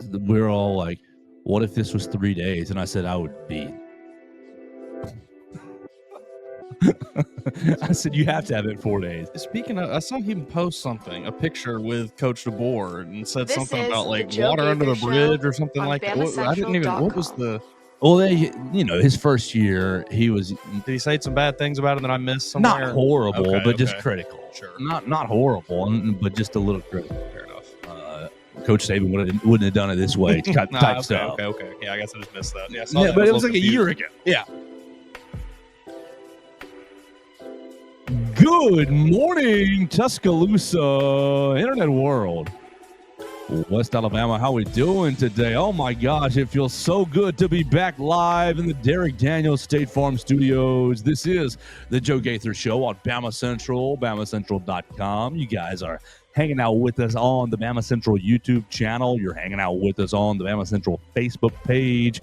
we're all like, what if this was 3 days? And I said, I would be. I said, you have to have it 4 days. Speaking of, I saw him post something, a picture with Coach DeBoer, and said This something is about the like Joe water under the Gaither bridge Show or something on like that. I didn't even. What was BamaCentral.com. the? Well, his first year, he was Did he say some bad things about it that I missed somewhere? not horrible, Okay, but just okay. critical. Sure. Not horrible, but just a little critical. Fair enough. Coach Saban wouldn't have done it this way. Type okay, stuff. okay. Yeah, I guess I just missed that. Yeah, I saw Yeah, that. but I it was like little a year confused. ago. Yeah. Good morning, Tuscaloosa internet world. West Alabama, how we doing today? Oh my gosh, it feels so good to be back live in the Derek Daniels State Farm Studios. This is the Joe Gaither Show on Bama Central, BamaCentral.com. You guys are hanging out with us on the Bama Central YouTube channel. You're hanging out with us on the Bama Central Facebook page.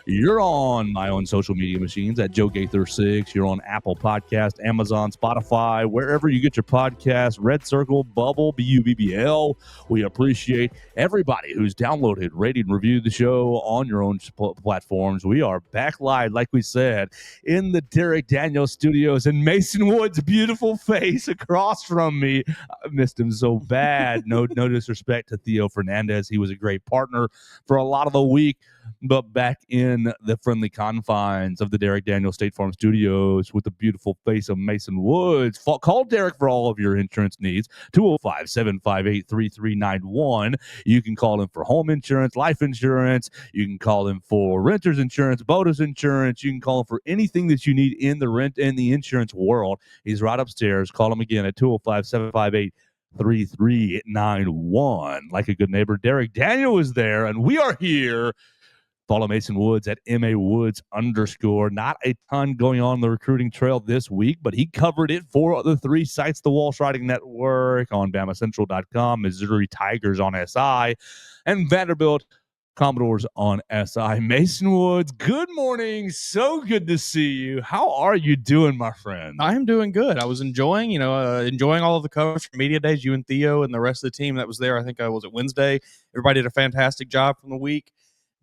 You're on my own social media machines at Joe Gaither6. You're on Apple Podcast, Amazon, Spotify, wherever you get your podcasts, Red Circle, Bubble, BUBBL. We appreciate everybody who's downloaded, rated, and reviewed the show on your own platforms. We are back live, like we said, in the Derek Daniels Studios, and Mason Wood's beautiful face across from me. I missed him so bad. No disrespect to Theo Fernandez. He was a great partner for a lot of the week. But back in the friendly confines of the Derek Daniels State Farm Studios with the beautiful face of Mason Woods. Call Derek for all of your insurance needs, 205-758-3391. You can call him for home insurance, life insurance. You can call him for renter's insurance, boater's insurance. You can call him for anything that you need in the rent and the insurance world. He's right upstairs. Call him again at 205-758-3391. Like a good neighbor, Derek Daniel is there, and we are here. Follow Mason Woods at MAWoods_. Not a ton going on the recruiting trail this week, but he covered it for the three sites, the Walsh Writing Network on BamaCentral.com, Missouri Tigers on SI, and Vanderbilt Commodores on SI. Mason Woods, good morning. So good to see you. How are you doing, my friend? I am doing good. I was enjoying all of the coverage from media days. You and Theo and the rest of the team that was there. I think was it Wednesday. Everybody did a fantastic job from the week.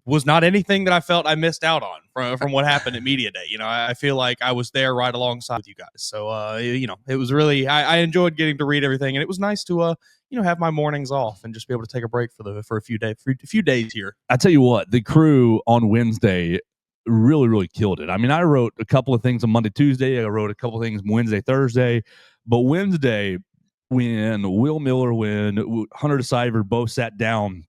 Was not anything that I felt I missed out on from what happened at media day. I feel like I was there right alongside with you guys. So, it was really, I enjoyed getting to read everything, and it was nice to, have my mornings off and just be able to take a break for a few days here. I tell you what, the crew on Wednesday really killed it. I mean, I wrote a couple of things on Monday, Tuesday. I wrote a couple of things Wednesday, Thursday, but Wednesday, when Will Miller, when Hunter DeCiver both sat down,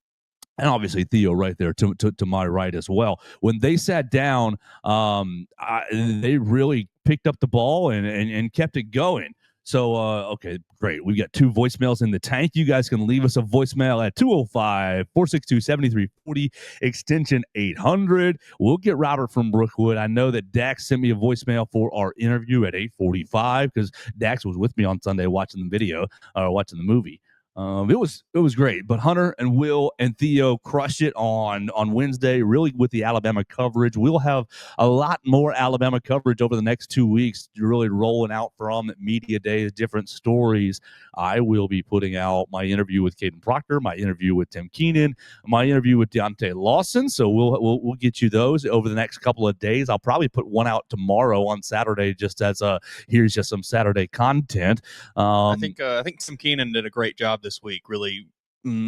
and obviously Theo right there to my right as well. When they sat down, they really picked up the ball and kept it going. So, okay, great. We got two voicemails in the tank. You guys can leave us a voicemail at 205-462-7340, extension 800. We'll get Robert from Brookwood. I know that Dax sent me a voicemail for our interview at 8:45 because Dax was with me on Sunday watching the video or watching the movie. It was great, but Hunter and Will and Theo crushed it on Wednesday, really with the Alabama coverage. We'll have a lot more Alabama coverage over the next 2 weeks, really rolling out from media days, different stories. I will be putting out my interview with Caden Proctor, my interview with Tim Keenan, my interview with Deontay Lawson. So we'll get you those over the next couple of days. I'll probably put one out tomorrow on Saturday, just as here's just some Saturday content. I think Tim Keenan did a great job this week, really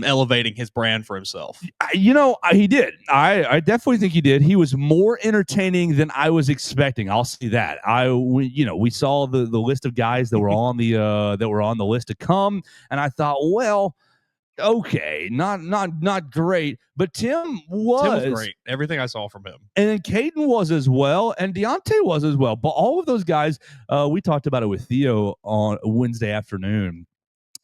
elevating his brand for himself. He did. I definitely think he did. He was more entertaining than I was expecting. I'll see that. We saw the list of guys that were on the list to come, and I thought, well, okay, not great, but Tim was great. Everything I saw from him, and then Caden was as well, and Deontay was as well. But all of those guys, we talked about it with Theo on Wednesday afternoon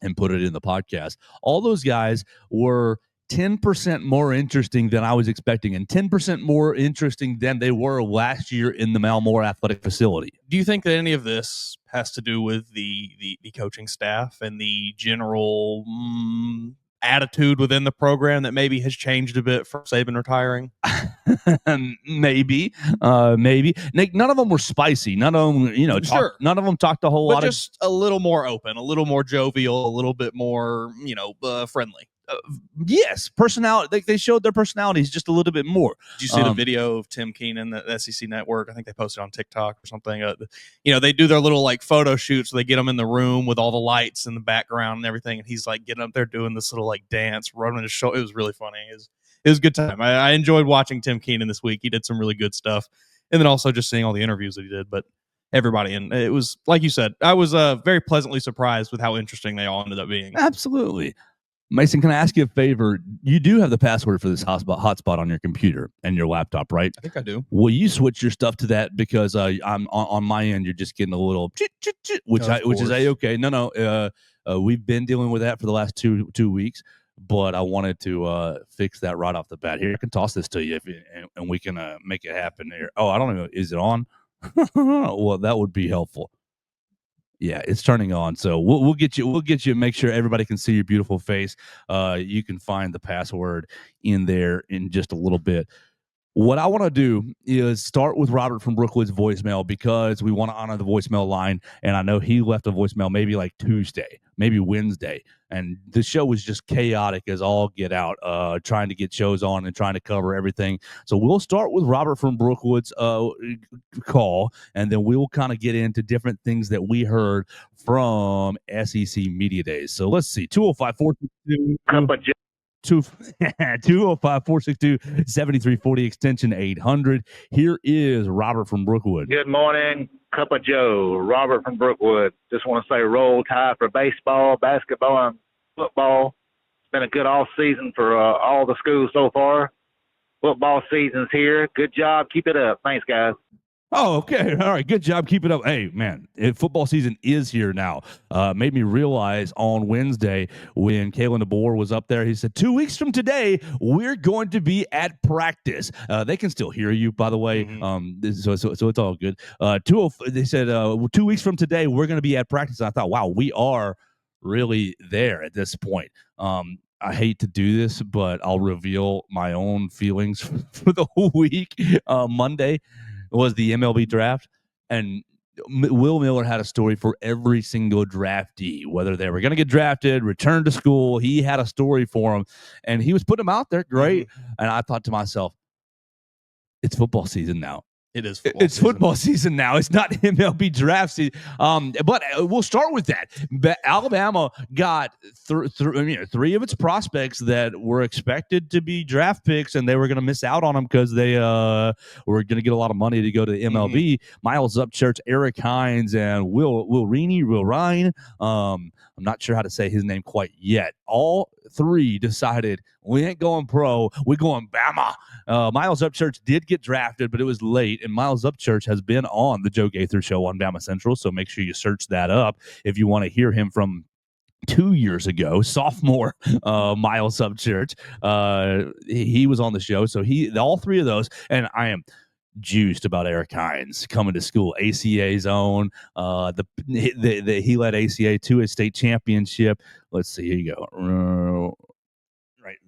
and put it in the podcast. All those guys were 10% more interesting than I was expecting, and 10% more interesting than they were last year in the Malmore Athletic Facility. Do you think that any of this has to do with the coaching staff and the general attitude within the program that maybe has changed a bit from Saban retiring? Maybe. Nick, none of them were spicy. None of them, none of them talked a whole lot. Just a little more open, a little more jovial, a little bit more, friendly. Yes, personality. They showed their personalities just a little bit more. Did you see the video of Tim Keenan, the SEC Network? I think they posted on TikTok or something. They do their little like photo shoots. So they get him in the room with all the lights in the background and everything, and he's like getting up there doing this little like dance, running his show. It was really funny. It was a good time. I enjoyed watching Tim Keenan this week. He did some really good stuff, and then also just seeing all the interviews that he did. But everybody, and it was like you said, I was very pleasantly surprised with how interesting they all ended up being. Absolutely. Mason, can I ask you a favor? You do have the password for this hotspot on your computer and your laptop, right? I think I do. Will you switch your stuff to that? Because I'm on my end, you're just getting a little which is okay. No. We've been dealing with that for the last two weeks, but I wanted to fix that right off the bat. Here, I can toss this to you and we can make it happen here. Oh, I don't know. Is it on? Well, that would be helpful. Yeah, it's turning on. So we'll get you. Make sure everybody can see your beautiful face. You can find the password in there in just a little bit. What I want to do is start with Robert from Brookwood's voicemail because we want to honor the voicemail line. And I know he left a voicemail maybe like Tuesday, maybe Wednesday. And the show was just chaotic as all get out, trying to get shows on and trying to cover everything. So we'll start with Robert from Brookwood's call, and then we'll kind of get into different things that we heard from SEC Media Days. So let's see, 205-462. 205-462-7340 extension 800. Here is Robert from Brookwood. Good morning, Cup of Joe. Robert from Brookwood. Just want to say roll tide for baseball, basketball, and football. It's been a good off season for all the schools so far. Football season's here. Good job. Keep it up. Thanks, guys. Oh, okay. All right. Good job. Keep it up. Hey, man, football season is here now. Made me realize on Wednesday when Kalen DeBoer was up there, he said, 2 weeks from today, we're going to be at practice. They can still hear you, by the way. So it's all good. They said 2 weeks from today, we're going to be at practice. And I thought, wow, we are really there at this point. I hate to do this, but I'll reveal my own feelings for the whole week. Monday was the MLB draft, and Will Miller had a story for every single draftee, whether they were going to get drafted, return to school. He had a story for them, and he was putting them out there. Great. And I thought to myself, it's football season now. It is football season now. It's not MLB draft season. But we'll start with that. Alabama got three of its prospects that were expected to be draft picks, and they were going to miss out on them because they were going to get a lot of money to go to the MLB. Miles Upchurch, Eric Hines, and Will Ryan. I'm not sure how to say his name quite yet. All three decided we ain't going pro. We're going Bama. Miles Upchurch did get drafted, but it was late. And Miles Upchurch has been on the Joe Gaither Show on Bama Central. So make sure you search that up if you want to hear him from 2 years ago, sophomore Miles Upchurch. He was on the show. So all three of those. And I am juiced about Eric Hines coming to school. ACA's own. He led ACA to a state championship. Let's see. Here you go. Right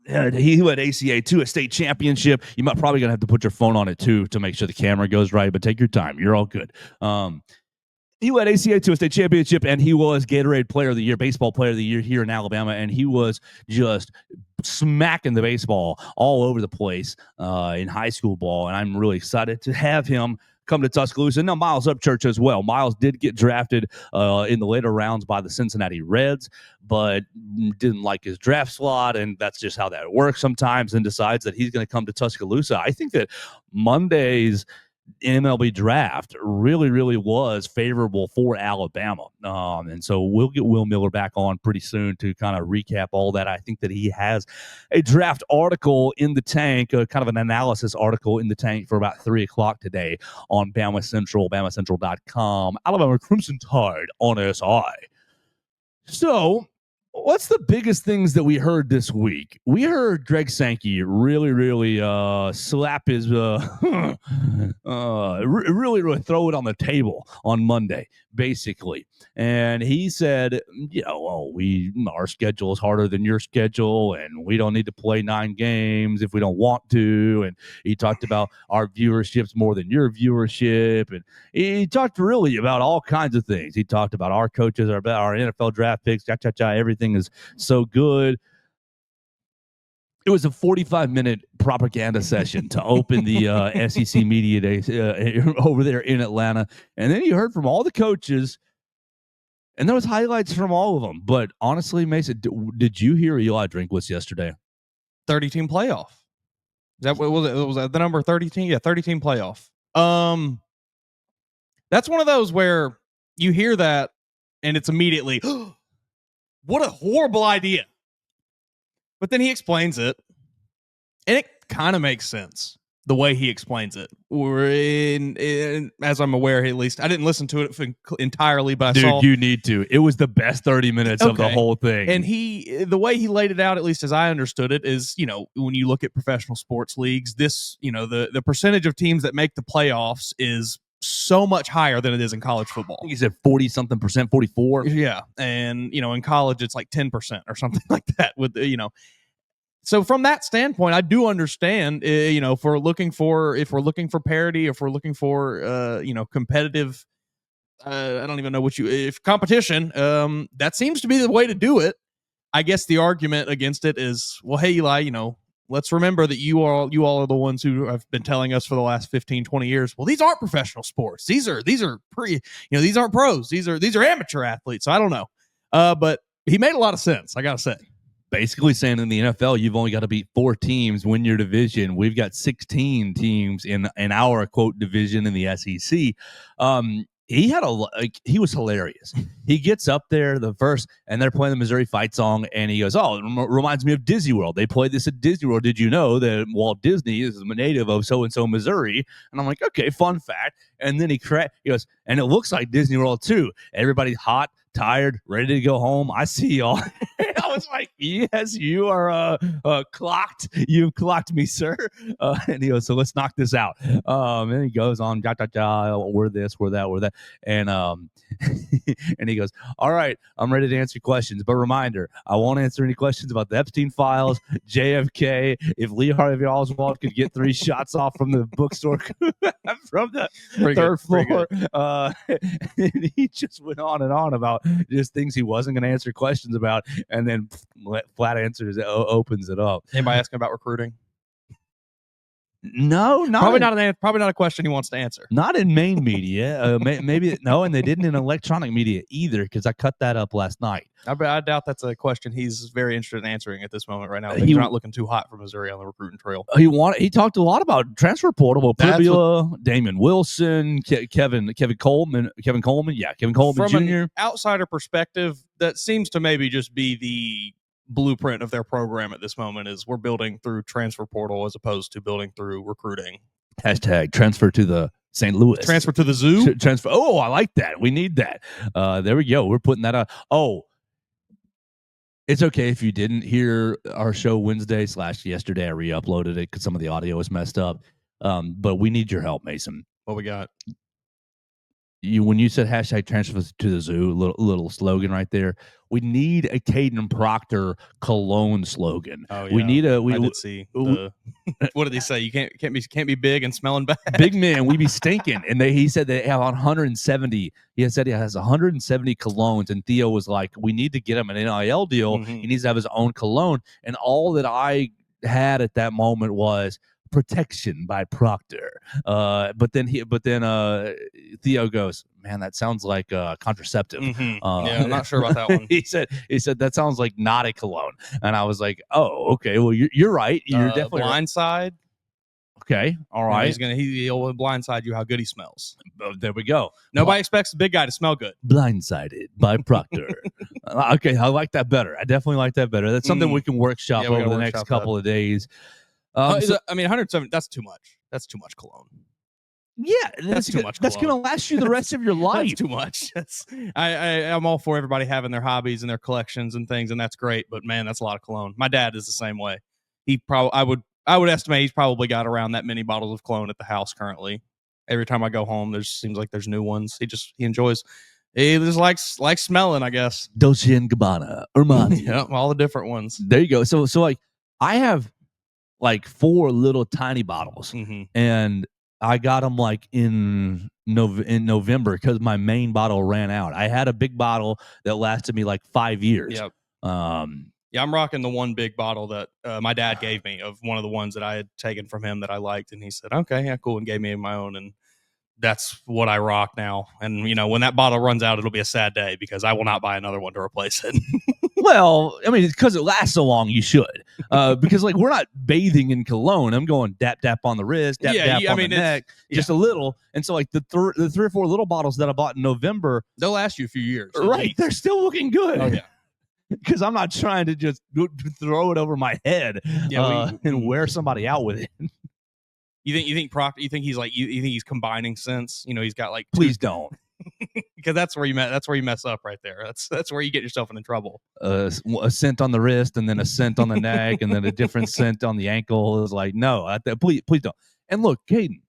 there. He led ACA to a state championship. You might probably gonna have to put your phone on it too to make sure the camera goes right, but take your time. You're all good. He led ACA to a state championship, and he was Gatorade Player of the Year, Baseball Player of the Year here in Alabama, and he was just smacking the baseball all over the place in high school ball, and I'm really excited to have him come to Tuscaloosa. Now, Miles Upchurch as well. Miles did get drafted in the later rounds by the Cincinnati Reds, but didn't like his draft slot, and that's just how that works sometimes, and decides that he's going to come to Tuscaloosa. I think that Monday's MLB draft really, really was favorable for Alabama. And so we'll get Will Miller back on pretty soon to kind of recap all that. I think that he has a draft article in the tank, kind of an analysis article in the tank for about 3 o'clock today on Bama Central, BamaCentral.com, Alabama Crimson Tide on SI. So what's the biggest things that we heard this week? We heard Greg Sankey really, really slap his, really, really throw it on the table on Monday basically. And he said, our schedule is harder than your schedule, and we don't need to play 9 games if we don't want to. And he talked about our viewership's more than your viewership. And he talked really about all kinds of things. He talked about our coaches, our NFL draft picks, everything is so good. It was a 45-minute propaganda session to open the SEC Media Days over there in Atlanta. And then you heard from all the coaches, and there was highlights from all of them. But honestly, Mason, did you hear Eli Drinkwitz yesterday? 30-team playoff. Is that what was it? Was that the number 30-team? Yeah, 30-team playoff. That's one of those where you hear that, and it's immediately, what a horrible idea. But then he explains it, and it kind of makes sense the way he explains it. As I'm aware, at least I didn't listen to it entirely, but I saw. Dude, you need to. It was the best 30 minutes of the whole thing. And the way he laid it out, at least as I understood it, is when you look at professional sports leagues, this the percentage of teams that make the playoffs is so much higher than it is in college football. I think he said 40-something%, 44. Yeah, and in college it's like 10% or something like that. With so from that standpoint, I do understand. If we're looking for parity, if we're looking for competitive, I don't even know if competition. That seems to be the way to do it. I guess the argument against it is, well, hey Eli, let's remember that you all are the ones who have been telling us for the last 15, 20 years, well, these aren't professional sports. These are these aren't pros. These are amateur athletes. So I don't know. But he made a lot of sense, I got to say. Basically saying in the NFL, you've only got to beat 4 teams, win your division. We've got 16 teams in our quote division in the SEC. He was hilarious. He gets up there the first, and they're playing the Missouri Fight song, and he goes, "Oh, it reminds me of Disney World. They played this at Disney World. Did you know that Walt Disney is a native of so and so Missouri?" And I'm like, "Okay, fun fact." And then he goes, "And it looks like Disney World too. Everybody's hot, tired, ready to go home. I see y'all." I was like, "Yes, you are clocked. You've clocked me, sir." And he goes, "So let's knock this out." And he goes on, we're this, we're that, we're that. And and he goes, "All right, I'm ready to answer questions. But reminder, I won't answer any questions about the Epstein files, JFK, if Lee Harvey Oswald could get 3 shots off from the bookstore from the third floor." And he just went on and on about just things he wasn't going to answer questions about, and then flat answers opens it up. Anybody asking about recruiting? No, probably not a question he wants to answer. Not in main media. Maybe no, and they didn't in electronic media either, because I cut that up last night. I doubt that's a question he's very interested in answering at this moment right now. He's not looking too hot for Missouri on the recruiting trail. He talked a lot about transfer portal, Pribula, Damon Wilson, Kevin Coleman. Yeah, Kevin Coleman Jr. From an outsider perspective, that seems to maybe just be the blueprint of their program at this moment. Is we're building through transfer portal as opposed to building through recruiting. # transfer to the St. Louis. Transfer to the zoo. Transfer. Oh, I like that. We need that. There we go. We're putting that up. Oh, it's okay if you didn't hear our show Wednesday / yesterday. I re-uploaded it because some of the audio was messed up. But we need your help, Mason. What we got? When you said # transfer to the zoo, little slogan right there. We need a Caden Proctor cologne slogan. Oh yeah, I did see. What did they say? You can't be big and smelling bad. Big man, we be stinking. And he said they have 170. He said he has 170 colognes, and Theo was like, "We need to get him an NIL deal. Mm-hmm. He needs to have his own cologne." And all that I had at that moment was protection by Proctor. But then Theo goes, "Man, that sounds like contraceptive." Mm-hmm. Yeah, I'm not sure about that one. he said that sounds like not a cologne. And I was like, "Oh, okay. Well, you're right. You're definitely Blindside. Okay, all right. He'll blindside you how good he smells. There we go. Nobody expects the big guy to smell good. Blindsided by Proctor. Okay, I like that better. I definitely like that better. That's something we can workshop over the next couple of days. 170. That's too much. That's too much cologne. Yeah, that's too much. That's going to last you the rest of your life. That's too much. I'm all for everybody having their hobbies and their collections and things, and that's great. But man, that's a lot of cologne. My dad is the same way. I would estimate he's probably got around that many bottles of cologne at the house currently. Every time I go home, seems like there's new ones. He enjoys He just likes smelling, I guess. Dolce & Gabbana, Armani. Yeah, all the different ones. There you go. So like I have like 4 little tiny bottles, and I got them like in November because my main bottle ran out. I had a big bottle that lasted me like 5 years. Yep. Yeah, I'm rocking the one big bottle that my dad gave me of one of the ones that I had taken from him that I liked, and he said, "Okay, yeah, cool," and gave me my own, and that's what I rock now. And when that bottle runs out, it'll be a sad day because I will not buy another one to replace it. Well, I mean, because it lasts so long, you should. Because like we're not bathing in cologne. I'm going dap dap on the wrist, dap dap on the neck, just a little. And so like the 3 or 4 little bottles that I bought in November, they'll last you a few years. Right? They're still looking good. Oh yeah. Because I'm not trying to just throw it over my head and wear somebody out with it. You think Proctor? You think he's like you think he's combining scents? He's got like please don't, because that's where you mess up right there. That's where you get yourself into trouble. A scent on the wrist, and then a scent on the neck, and then a different scent on the ankle is like no, please don't. And look, Caden,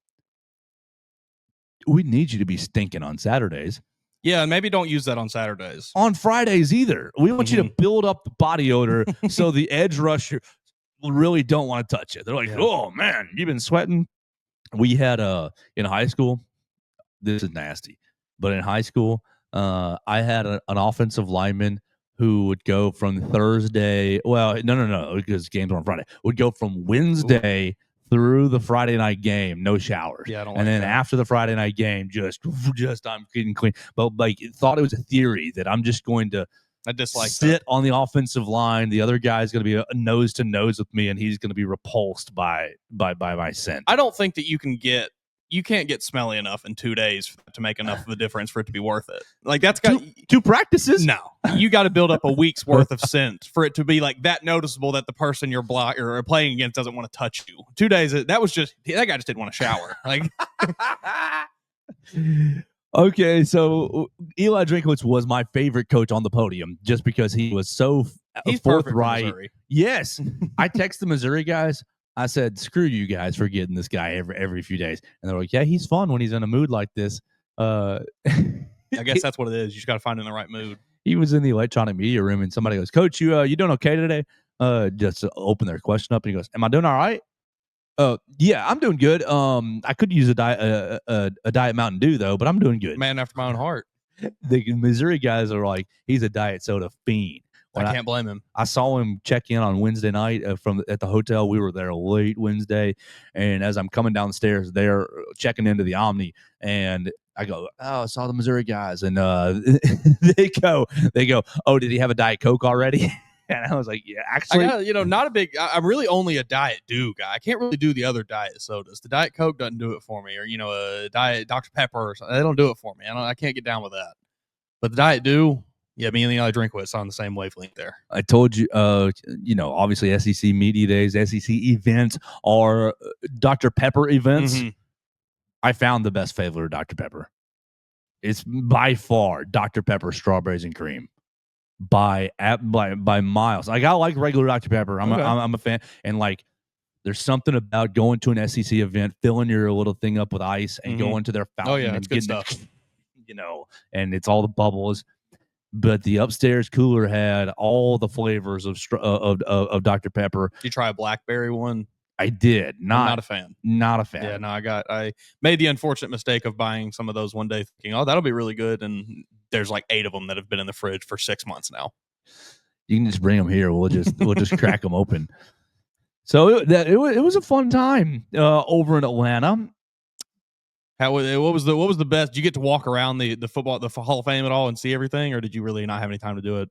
we need you to be stinking on Saturdays. Yeah, and maybe don't use that on Saturdays. On Fridays either. We want you to build up the body odor so the edge rusher really don't want to touch it. They're like, oh, man, you've been sweating. We had in high school, this is nasty, but in high school, I had an offensive lineman who would go from Thursday. Well, no, because games were on Friday. Would go from Wednesday through the Friday night game, no showers. Yeah, I don't and then after the Friday night game, just I'm getting clean. But like, thought it was a theory that I'm just going to sit on the offensive line. The other guy's going to be nose to nose with me, and he's going to be repulsed by my scent. I don't think that you can't get smelly enough in 2 days to make enough of a difference for it to be worth it. Like that's got two practices. No, you got to build up a week's worth of scent for it to be like that noticeable that the person you're playing against doesn't want to touch you. 2 days. That guy just didn't want to shower. Like, okay, so Eli Drinkwitz was my favorite coach on the podium just because he was so forthright. Yes, I text the Missouri guys. I said, screw you guys for getting this guy every few days. And they're like, yeah, he's fun when he's in a mood like this. I guess that's what it is. You just got to find him in the right mood. He was in the electronic media room, and somebody goes, Coach, you doing okay today? Just to open their question up, and he goes, am I doing all right? Yeah, I'm doing good. I could use a diet Mountain Dew, though, but I'm doing good. Man after my own heart. The Missouri guys are like, he's a diet soda fiend. I can't blame him. I saw him check in on Wednesday night at the hotel. We were there late Wednesday, and as I'm coming down the stairs, they're checking into the Omni, and I go, "Oh, I saw the Missouri guys," and they go, "Oh, did he have a Diet Coke already?" And I was like, "Yeah, actually, not a big. I'm really only a Diet Dew guy. I can't really do the other diet sodas. The Diet Coke doesn't do it for me, or a Diet Dr Pepper or something. They don't do it for me. I can't get down with that. But the Diet Dew." Yeah, me and the other Drinkwitz on the same wavelength there. I told you, obviously SEC Media Days, SEC events are Dr. Pepper events. Mm-hmm. I found the best flavor of Dr. Pepper. It's by far Dr. Pepper strawberries and cream. By miles. Like, I like regular Dr. Pepper. I'm a fan. And like, there's something about going to an SEC event, filling your little thing up with ice, and going to their fountain. Oh yeah, it's good stuff. And it's all the bubbles. But the upstairs cooler had all the flavors of Dr. Pepper. Did you try a blackberry one? I did. I'm not a fan. Not a fan. Yeah, no, I made the unfortunate mistake of buying some of those one day thinking, oh, that'll be really good. And there's like 8 of them that have been in the fridge for 6 months now. You can just bring them here. We'll just crack them open. So it was a fun time over in Atlanta. What was the best? Did you get to walk around the football, the Hall of Fame at all and see everything, or did you really not have any time to do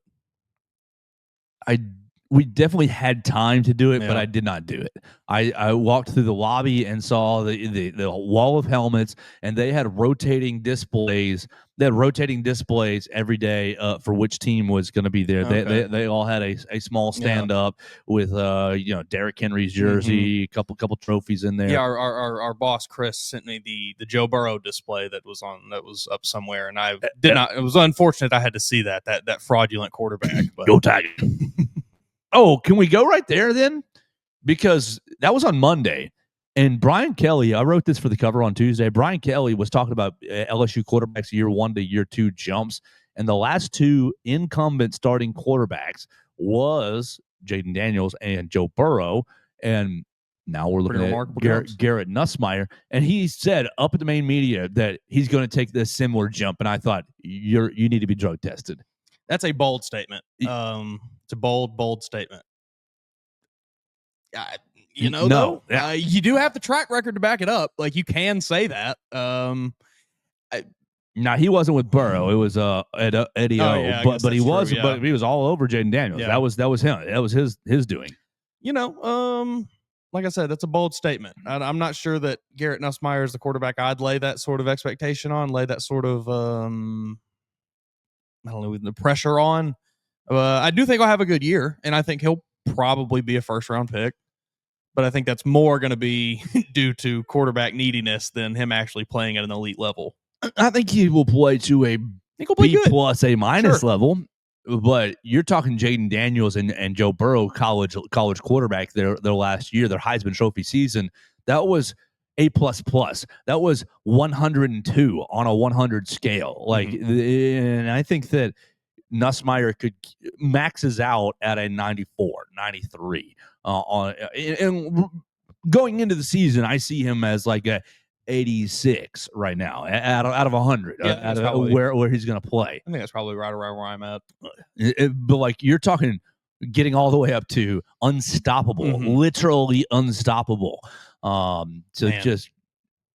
it? We definitely had time to do it, but I did not do it. I walked through the lobby and saw the wall of helmets, and they had rotating displays. They had rotating displays every day for which team was going to be there. Okay. They all had a small stand up with Derrick Henry's jersey, a couple trophies in there. Yeah, our boss Chris sent me the Joe Burrow display that was up somewhere, and I did not. It was unfortunate I had to see that fraudulent quarterback. But. Go Tigers! Oh, can we go right there then? Because that was on Monday. And Brian Kelly, I wrote this for the cover on Tuesday. Brian Kelly was talking about LSU quarterbacks year 1 to year 2 jumps. And the last 2 incumbent starting quarterbacks was Jaden Daniels and Joe Burrow. And now we're looking at Garrett Nussmeier. And he said up at the main media that he's going to take this similar jump. And I thought, you need to be drug tested. That's a bold statement. It's a bold statement. No. You do have the track record to back it up. Like, you can say that. Now, he wasn't with Burrow. It was Eddie O. Yeah, but he was, true, yeah. but he was all over Jaden Daniels. Yeah. That was him. That was his doing. Like I said, that's a bold statement. I'm not sure that Garrett Nussmeier is the quarterback I'd lay that sort of expectation on, lay that sort of I don't know, the pressure on. I do think I'll have a good year, and I think he'll probably be a first-round pick. But I think that's more going to be due to quarterback neediness than him actually playing at an elite level. I think he will play to a B plus, A minus level. But you're talking Jaden Daniels and Joe Burrow, college quarterback, their last year, their Heisman Trophy season. That was A plus plus. That was 102 on a 100 scale. Like, and I think that Nussmeier could maxes out at a 94, 93. And going into the season, I see him as like a 86 right now out of 100. Where he's going to play. I think that's probably right around where I'm at. But like, you're talking getting all the way up to unstoppable, literally unstoppable. Just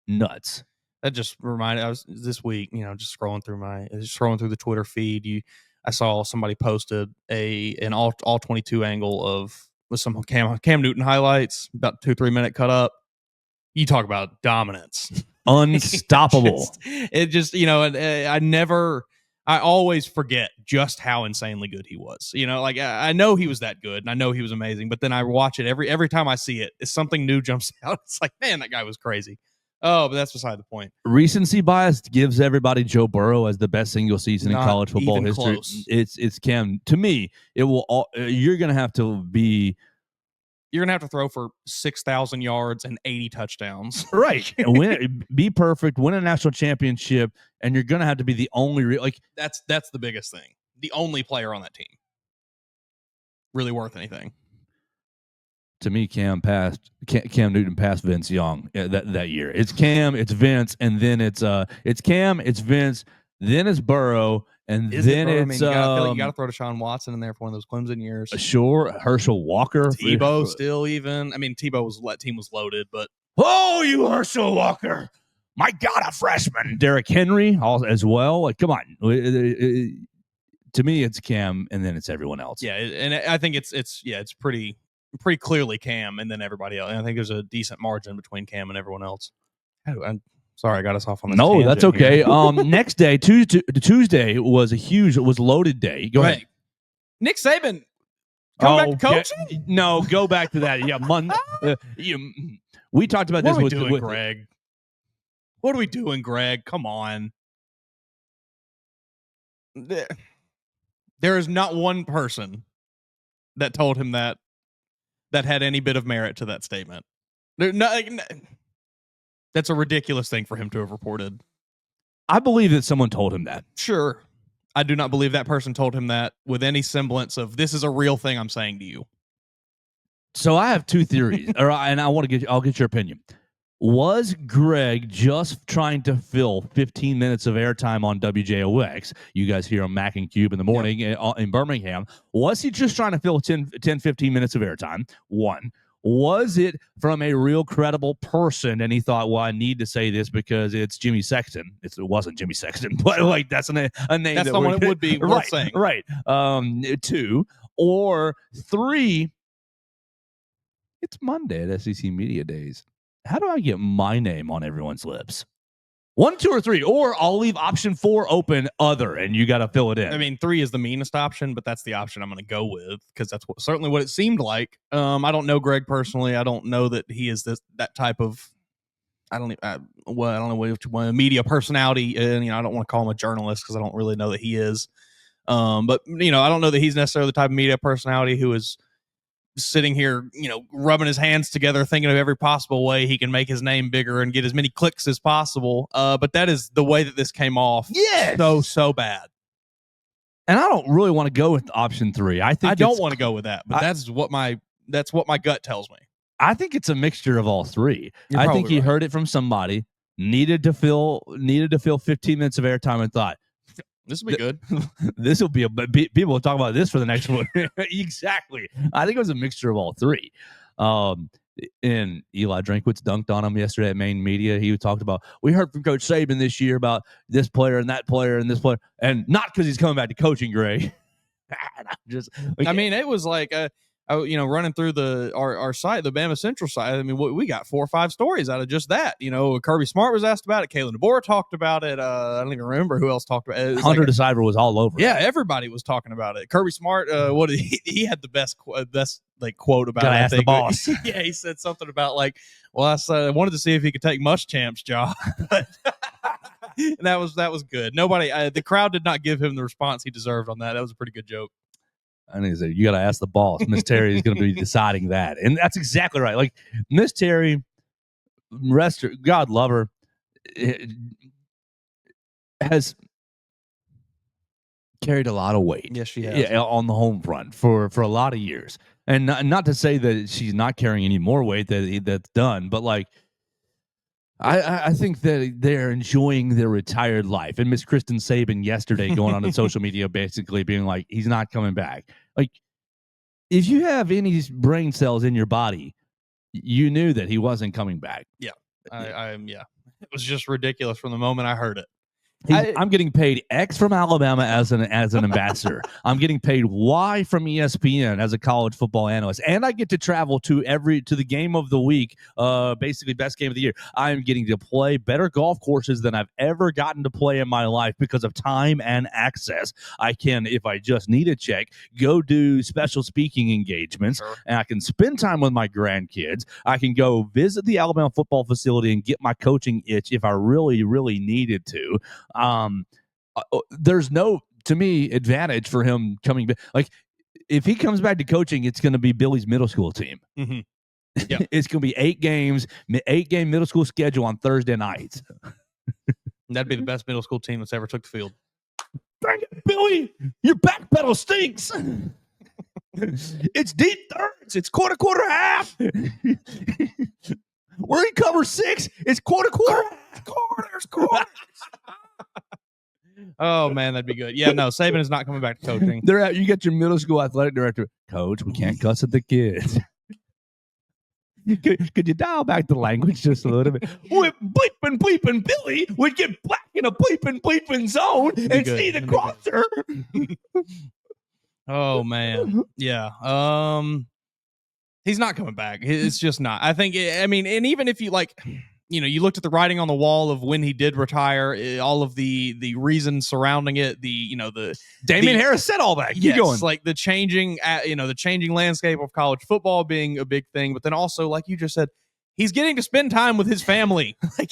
nuts. That just reminded. I was this week, just scrolling through the Twitter feed. I saw somebody posted an all 22 angle with some Cam Newton highlights, about 2-3 minute cut up. You talk about dominance, unstoppable. I always forget just how insanely good he was. I know he was that good, and I know he was amazing. But then I watch it every time I see it, something new jumps out. It's like, man, that guy was crazy. Oh, but that's beside the point. Recency bias gives everybody Joe Burrow as the best single season in college football history. Close. It's Cam. To me, it will. You're gonna have to throw for 6,000 yards and 80 touchdowns. Right. Be perfect, win a national championship, and you're going to have to be the only that's the biggest thing. The only player on that team really worth anything. To me, Cam Newton passed Vince Young that year. It's Cam, it's Vince, and then it's Cam, it's Vince, then it's Burrow, and then it's you got to throw Deshaun Watson in there for one of those Clemson years. Sure, Herschel Walker, Tebow still even. I mean, team was loaded, but you Herschel Walker, my God, a freshman. Derrick Henry as well. Like, come on. To me, it's Cam, and then it's everyone else. Yeah, and I think it's pretty clearly Cam, and then everybody else. And I think there's a decent margin between Cam and everyone else. I'm sorry, I got us off on this. No, that's okay. Next day, Tuesday was loaded day. Go ahead. Nick Saban coming back to coaching? No, go back to that. Yeah, we talked about this with Greg. What are we doing, Greg? Come on. There is not one person that told him that had any bit of merit to that statement. That's a ridiculous thing for him to have reported. I believe that someone told him that. Sure. I do not believe that person told him that with any semblance of, this is a real thing I'm saying to you. So I have two theories, and I'll get your opinion. Was Greg just trying to fill 15 minutes of airtime on WJOX? You guys hear on Mac and Cube in the morning in Birmingham. Was he just trying to fill 10, 15 minutes of airtime? One. Was it from a real credible person, and he thought, well, I need to say this because it's Jimmy Sexton. It wasn't Jimmy Sexton, but like that's a name. That's someone it would be worth saying. Right. 2 or 3. It's Monday at SEC Media Days. How do I get my name on everyone's lips? 1, 2, or 3, or I'll leave option 4 open, other, and you got to fill it in. I mean, 3 is the meanest option, but that's the option I'm going to go with because that's certainly what it seemed like. I don't know Greg personally. I don't know that he is that type of. I don't know which one, media personality, and I don't want to call him a journalist because I don't really know that he is. But I don't know that he's necessarily the type of media personality who is sitting here, rubbing his hands together, thinking of every possible way he can make his name bigger and get as many clicks as possible. But that is the way that this came off. Yes. So bad. And I don't really want to go with option 3. I don't want to go with that, but that's what my gut tells me. I think it's a mixture of all 3. You're I think he right. heard it from somebody, needed to fill 15 minutes of airtime, and thought, this will be good. This will be people will talk about this for the next one. Exactly. I think it was a mixture of all 3. And Eli Drinkwitz dunked on him yesterday at Main Media. He talked about, we heard from Coach Saban this year about this player and that player and this player, and not because he's coming back to coaching, Gray. It was like running through our site, the Bama Central site. I mean, we got 4 or 5 stories out of just that. Kirby Smart was asked about it. Kalen DeBoer talked about it. I don't even remember who else talked about it. Hunter DeCyber was all over. Yeah, everybody was talking about it. Kirby Smart, he had the best quote about it. Gotta ask the boss. Yeah, he said something about I wanted to see if he could take Muschamp's job. And that was good. Nobody, the crowd did not give him the response he deserved on that. That was a pretty good joke. And he said, you got to ask the boss. Miss Terry is going to be deciding that. And that's exactly right. Like, Miss Terry, God love her, has carried a lot of weight. Yes, she has. On the home front for a lot of years. And not to say that she's not carrying any more weight that's done, but I think that they're enjoying their retired life. And Miss Kristen Saban yesterday going on social media basically being like, he's not coming back. Like, if you have any brain cells in your body, you knew that he wasn't coming back. Yeah. It was just ridiculous from the moment I heard it. I'm getting paid X from Alabama as an ambassador. I'm getting paid Y from ESPN as a college football analyst, and I get to travel to the game of the week, basically best game of the year. I'm getting to play better golf courses than I've ever gotten to play in my life because of time and access. I can, if I just need a check, go do special speaking engagements, and I can spend time with my grandkids. I can go visit the Alabama football facility and get my coaching itch if I really, really needed to. There's no, to me, advantage for him coming back. Like, if he comes back to coaching, it's going to be Billy's middle school team. Mm-hmm. Yep. It's going to be 8-game middle school schedule on Thursday nights. That'd be the best middle school team that's ever took the field. Dang it, Billy, your back pedal stinks. It's deep thirds. It's quarter, half. We're in cover 6. It's quarter. Quarters. Oh man, that'd be good. Yeah, no, Saban is not coming back to coaching. They're out. You get your middle school athletic director, Coach. We can't cuss at the kids. Could you dial back the language just a little bit? We're bleeping Billy would get black in a bleeping zone and see the crosser. Oh man, yeah. He's not coming back. It's just not. I think. And even if you you looked at the writing on the wall of when he did retire, all of the reasons surrounding it, the Damian Harris said all that. Keep going. Like the changing landscape of college football being a big thing, but then also, like you just said, he's getting to spend time with his family. Like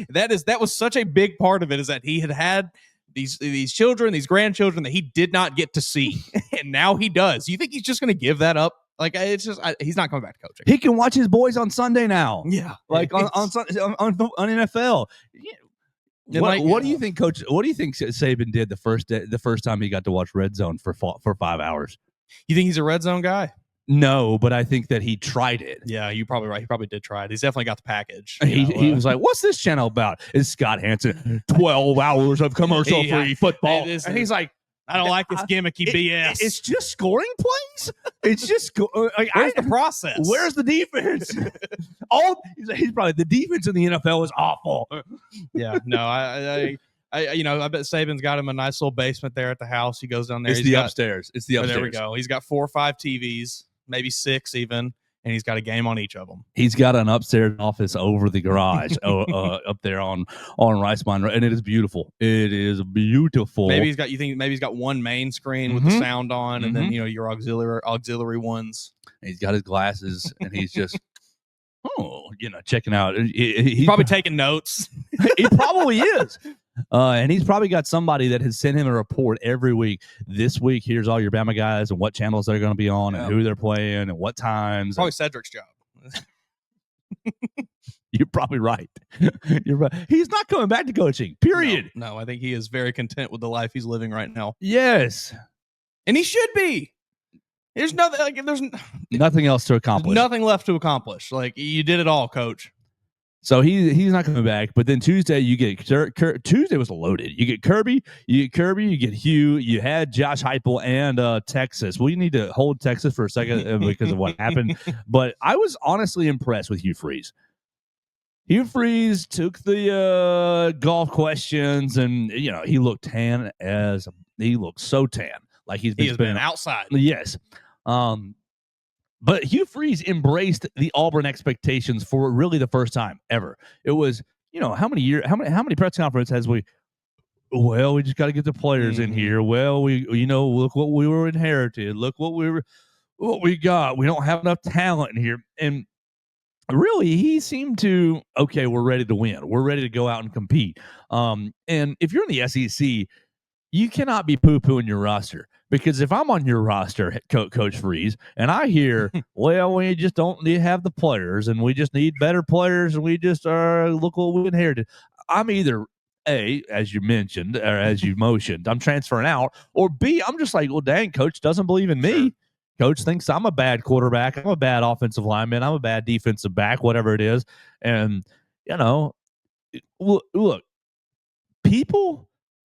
that was such a big part of it, is that he had these children, these grandchildren that he did not get to see, and now he does. You think he's just going to give that up? Like, it's just he's not coming back to coaching. He can watch his boys on Sunday now. Yeah, like on NFL. Yeah. What do you think, Coach? What do you think Saban did the first time he got to watch Red Zone for 5 hours? You think he's a Red Zone guy? No, but I think that he tried it. Yeah, you're probably right. He probably did try it. He's definitely got the package. He was like, "What's this channel about?" It's Scott Hansen. 12 hours of commercial-free football, and he's like, I don't like this gimmicky BS. It's just scoring plays. It's just where's the process? Where's the defense? He's probably, the defense in the NFL is awful. Yeah, no, I bet Saban's got him a nice little basement there at the house. He goes down there. It's upstairs. It's the upstairs. There we go. He's got 4 or 5 TVs, maybe 6 even. And he's got a game on each of them. He's got an upstairs office over the garage up there on Rice Mine, and it is beautiful. It is beautiful. Maybe he's got one main screen with the sound on, and then your auxiliary ones. He's got his glasses, and he's just checking out. He's probably taking notes. He probably is. And he's probably got somebody that has sent him a report every week. This week, here's all your Bama guys and what channels they're going to be on and who they're playing and what times. Probably Cedric's job. You're probably right. You're right. He's not coming back to coaching, period. No, I think he is very content with the life he's living right now. Yes. And he should be. There's nothing there's nothing else to accomplish. Nothing left to accomplish. Like, you did it all, coach. So he's not coming back. But then Tuesday you get Tuesday was loaded. You get Kirby, you get Hugh. You had Josh Heupel and Texas. We need to hold Texas for a second because of what happened. But I was honestly impressed with Hugh Freeze. Hugh Freeze took the golf questions, and he looked so tan, like he's been outside. Yes. But Hugh Freeze embraced the Auburn expectations for really the first time ever. It was, how many press conferences has we? Well, we just got to get the players in here. Well, look what we were inherited. Look what we got. We don't have enough talent in here. And really, he seemed to, okay, we're ready to win. We're ready to go out and compete. And if you're in the SEC, you cannot be poo-pooing your roster, because if I'm on your roster, Coach Freeze, and I hear, well, we just don't have the players, and we just need better players, and we just look what we inherited. I'm either A, as you mentioned, or as you motioned, I'm transferring out, or B, I'm just like, well, dang, Coach doesn't believe in me. Sure. Coach thinks I'm a bad quarterback. I'm a bad offensive lineman. I'm a bad defensive back, whatever it is. And, look, people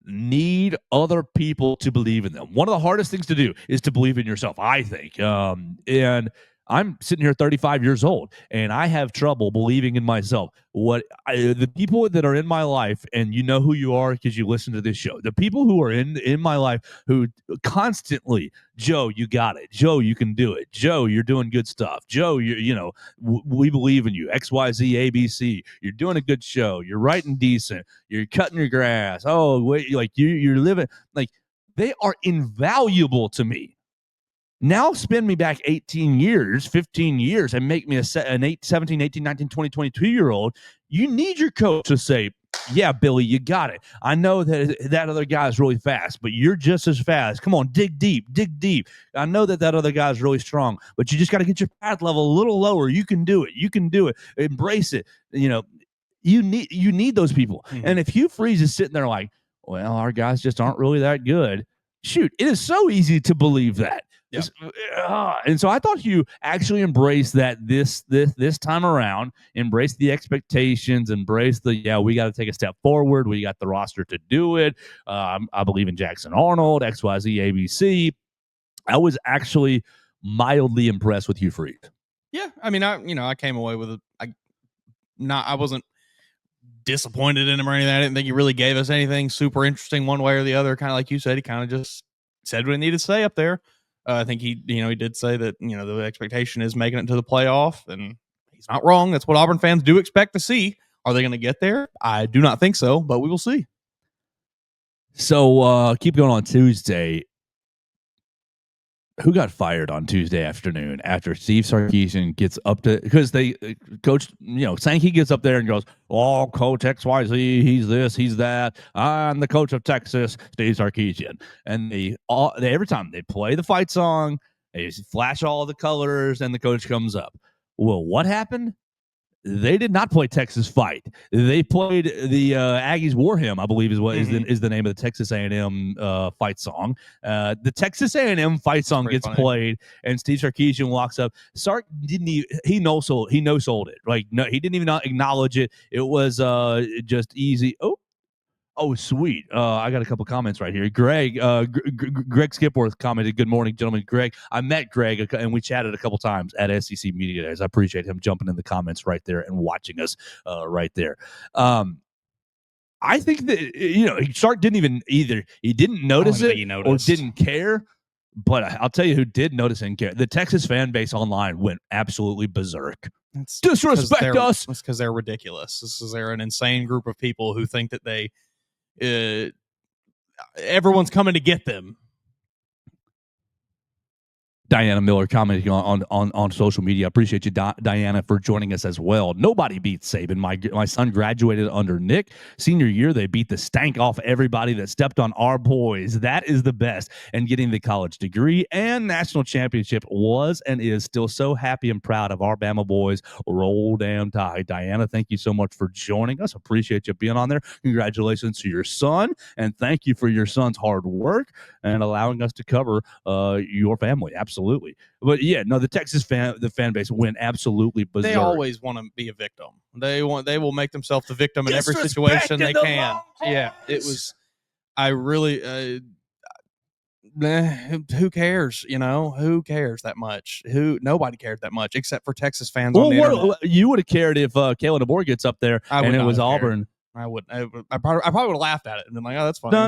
need other people to believe in them. One of the hardest things to do is to believe in yourself, I think. And I'm sitting here 35 years old, and I have trouble believing in myself. The people that are in my life, and you know who you are because you listen to this show, the people who are in my life who constantly, Joe, you got it. Joe, you can do it. Joe, you're doing good stuff. Joe, we believe in you. XYZ, ABC. You're doing a good show. You're writing decent. You're cutting your grass. Oh, wait, like you're living. Like, they are invaluable to me. Now spin me back 18 years, 15 years, and make me an 17, 18, 19, 20, 22-year-old. You need your coach to say, yeah, Billy, you got it. I know that other guy is really fast, but you're just as fast. Come on, dig deep. I know that other guy is really strong, but you just got to get your pad level a little lower. You can do it. Embrace it. You need those people. Mm-hmm. And if Hugh Freeze is sitting there like, well, our guys just aren't really that good. Shoot, it is so easy to believe that. Yep. And so I thought Hugh actually embraced that this time around, embraced the expectations, embraced we got to take a step forward. We got the roster to do it. I believe in Jackson Arnold, XYZ, ABC. I was actually mildly impressed with Hugh Freeze. Yeah, I mean, I came away with I wasn't disappointed in him or anything. I didn't think he really gave us anything super interesting one way or the other. Kind of like you said, he kind of just said what he needed to say up there. I think he did say that, the expectation is making it to the playoff, and he's not wrong. That's what Auburn fans do expect to see. Are they going to get there? I do not think so, but we will see. So keep going on Tuesday. Who got fired on Tuesday afternoon after Steve Sarkisian gets up to, because Coach Sankey gets up there and goes, oh, Coach XYZ, he's this, he's that. I'm the coach of Texas, Steve Sarkisian. And they every time they play the fight song, they flash all the colors, and the coach comes up. Well, what happened? They did not play Texas Fight. They played the Aggies War Hymn, I believe is the name of the Texas A&M fight song. The Texas A&M fight song gets played, and Steve Sarkisian walks up. Sark he no-sold it. Like, no, he didn't even acknowledge it. It was just easy. Oh, sweet. I got a couple comments right here. Greg Skipworth commented, good morning, gentlemen. Greg, I met Greg, and we chatted a couple times at SEC Media Days. I appreciate him jumping in the comments right there and watching us right there. I think that, Sark didn't even either. He didn't notice it or didn't care. But I'll tell you who did notice and care. The Texas fan base online went absolutely berserk. Disrespect us. That's because they're ridiculous. They're an insane group of people who think that they everyone's coming to get them. Diana Miller commenting on social media. I appreciate you, Diana, for joining us as well. Nobody beats Saban. My son graduated under Nick. Senior year, they beat the stank off everybody that stepped on our boys. That is the best. And getting the college degree and national championship was and is still so happy and proud of our Bama boys. Roll damn Tide. Diana, thank you so much for joining us. Appreciate you being on there. Congratulations to your son, and thank you for your son's hard work and allowing us to cover your family. Absolutely. But yeah, no, the Texas fan base went absolutely berserk. They always want to be a victim. They will make themselves the victim in every situation they can. Yeah, it was. I really. Who cares? Who cares that much? Nobody cared that much except for Texas fans on the internet. You would have cared if Kayla DeBoer gets up there and it was Auburn. I wouldn't. I probably would have laughed at it and been like, "Oh, that's funny." You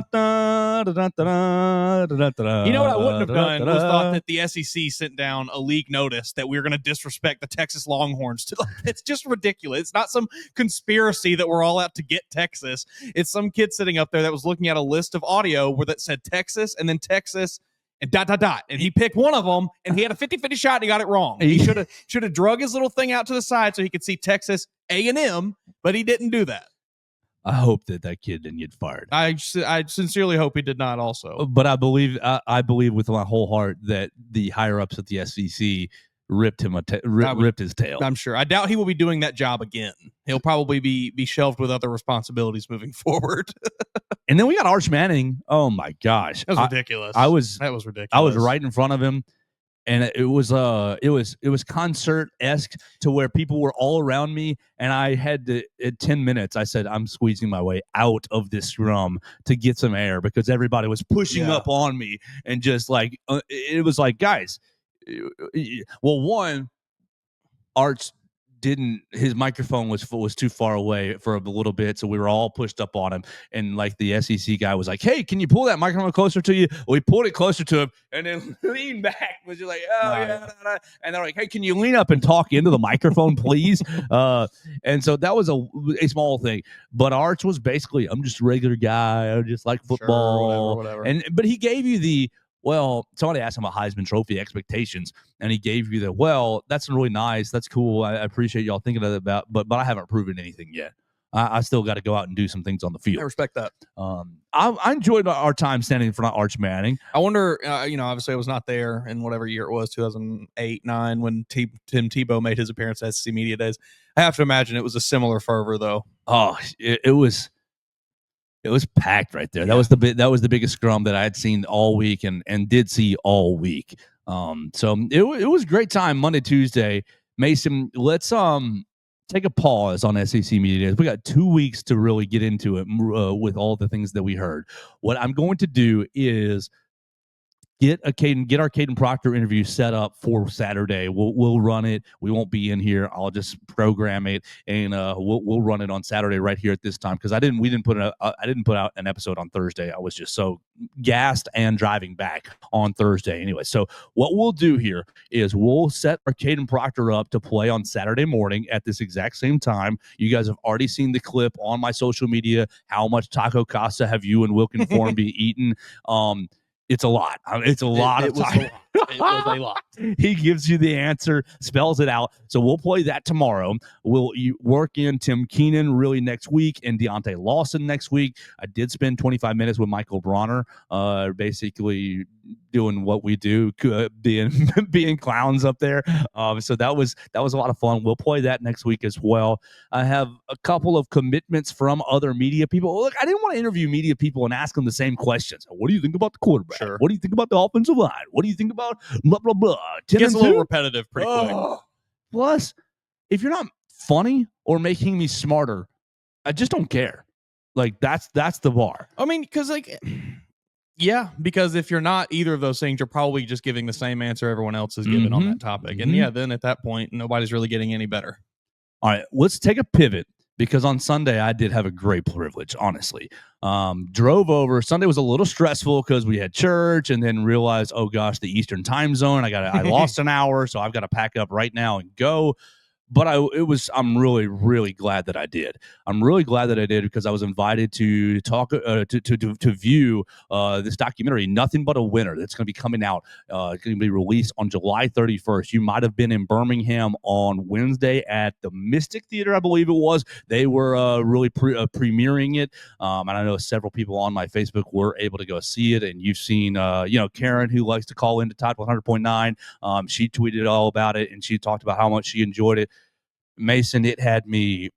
know what I wouldn't have done was thought that the SEC sent down a league notice that we were going to disrespect the Texas Longhorns. It's just ridiculous. It's not some conspiracy that we're all out to get Texas. It's some kid sitting up there that was looking at a list of audio where that said Texas and then Texas and ... And he picked one of them, and he had a 50-50 shot, and he got it wrong. He should have drug his little thing out to the side so he could see Texas A&M, but he didn't do that. I hope that kid didn't get fired. I sincerely hope he did not also. But I believe with my whole heart that the higher-ups at the SEC ripped his tail. I'm sure. I doubt he will be doing that job again. He'll probably be shelved with other responsibilities moving forward. And then we got Arch Manning. Oh, my gosh. That was ridiculous. That was ridiculous. I was right in front of him. And it was concert-esque to where people were all around me, and I had to, at 10 minutes, I said, I'm squeezing my way out of this scrum to get some air because everybody was pushing up on me and just like, it was like, guys, well, one, Arch his microphone was too far away for a little bit, so we were all pushed up on him, and like the SEC guy was like, hey, can you pull that microphone closer to you? We pulled it closer to him and then leaned back, was just like, and they're like, hey, can you lean up and talk into the microphone, please? And so that was a small thing, but Arch was basically, I'm just a regular guy, I just like football, sure, whatever. But he gave you the, well, somebody asked him about Heisman Trophy expectations, and he gave you the, well, that's really nice. That's cool. I appreciate y'all thinking about, but I haven't proven anything yet. I still got to go out and do some things on the field. I respect that. I enjoyed our time standing in front of Arch Manning. I wonder, obviously I was not there in whatever year it was, 2008, 9, when Tim Tebow made his appearance at SEC Media Days. I have to imagine it was a similar fervor, though. Oh, it was packed right there. That was the biggest scrum that I had seen all week and did see all week. So it was a great time Monday, Tuesday. Mason, let's take a pause on SEC Media Days. We got 2 weeks to really get into it with all the things that we heard. What I'm going to do is get our Caden Proctor interview set up for Saturday. We'll run it. We won't be in here. I'll just program it, and we'll run it on Saturday right here at this time because I didn't put out an episode on Thursday. I was just so gassed and driving back on Thursday anyway. So what we'll do here is we'll set our Caden Proctor up to play on Saturday morning at this exact same time. You guys have already seen the clip on my social media. How much taco casa have you and Wilkin Form be eaten? It's a lot. It's a lot of time. It was a lot. He gives you the answer, spells it out. So we'll play that tomorrow. We'll work in Tim Keenan really next week and Deontay Lawson next week. I did spend 25 minutes with Michael Bronner, basically doing what we do, being clowns up there. So that was a lot of fun. We'll play that next week as well. I have a couple of commitments from other media people. Look, I didn't want to interview media people and ask them the same questions. What do you think about the quarterback? Sure. What do you think about the offensive line? What do you think about blah, blah, blah? It gets a little repetitive pretty quick. Plus, if you're not funny or making me smarter, I just don't care. Like, that's the bar. I mean, because because if you're not either of those things, you're probably just giving the same answer everyone else is giving on that topic. And then at that point, nobody's really getting any better. All right, let's take a pivot. Because on Sunday, I did have a great privilege, honestly. Drove over. Sunday was a little stressful because we had church and then realized, oh, gosh, the Eastern time zone. I lost an hour, so I've got to pack up right now and go. but I'm really, really glad that I did. I'm really glad that I did because I was invited to talk to view this documentary, Nothing But a Winner, that's going to be coming out. It's going to be released on July 31st. You might have been in Birmingham on Wednesday at the Mystic Theater, I believe it was. They were really premiering it, and I know several people on my Facebook were able to go see it. And you've seen, Karen, who likes to call into Tide 100.9. She tweeted all about it, and she talked about how much she enjoyed it. Mason, it had me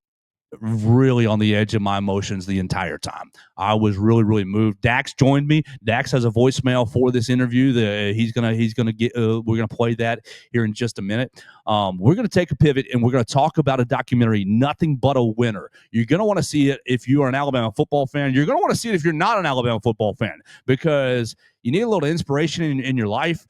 really on the edge of my emotions the entire time. I was really, really moved. Dax joined me. Dax has a voicemail for this interview. He's gonna get. We're gonna play that here in just a minute. We're gonna take a pivot and we're gonna talk about a documentary, Nothing But a Winner. You're gonna want to see it if you are an Alabama football fan. You're gonna want to see it if you're not an Alabama football fan, because you need a little inspiration in your life.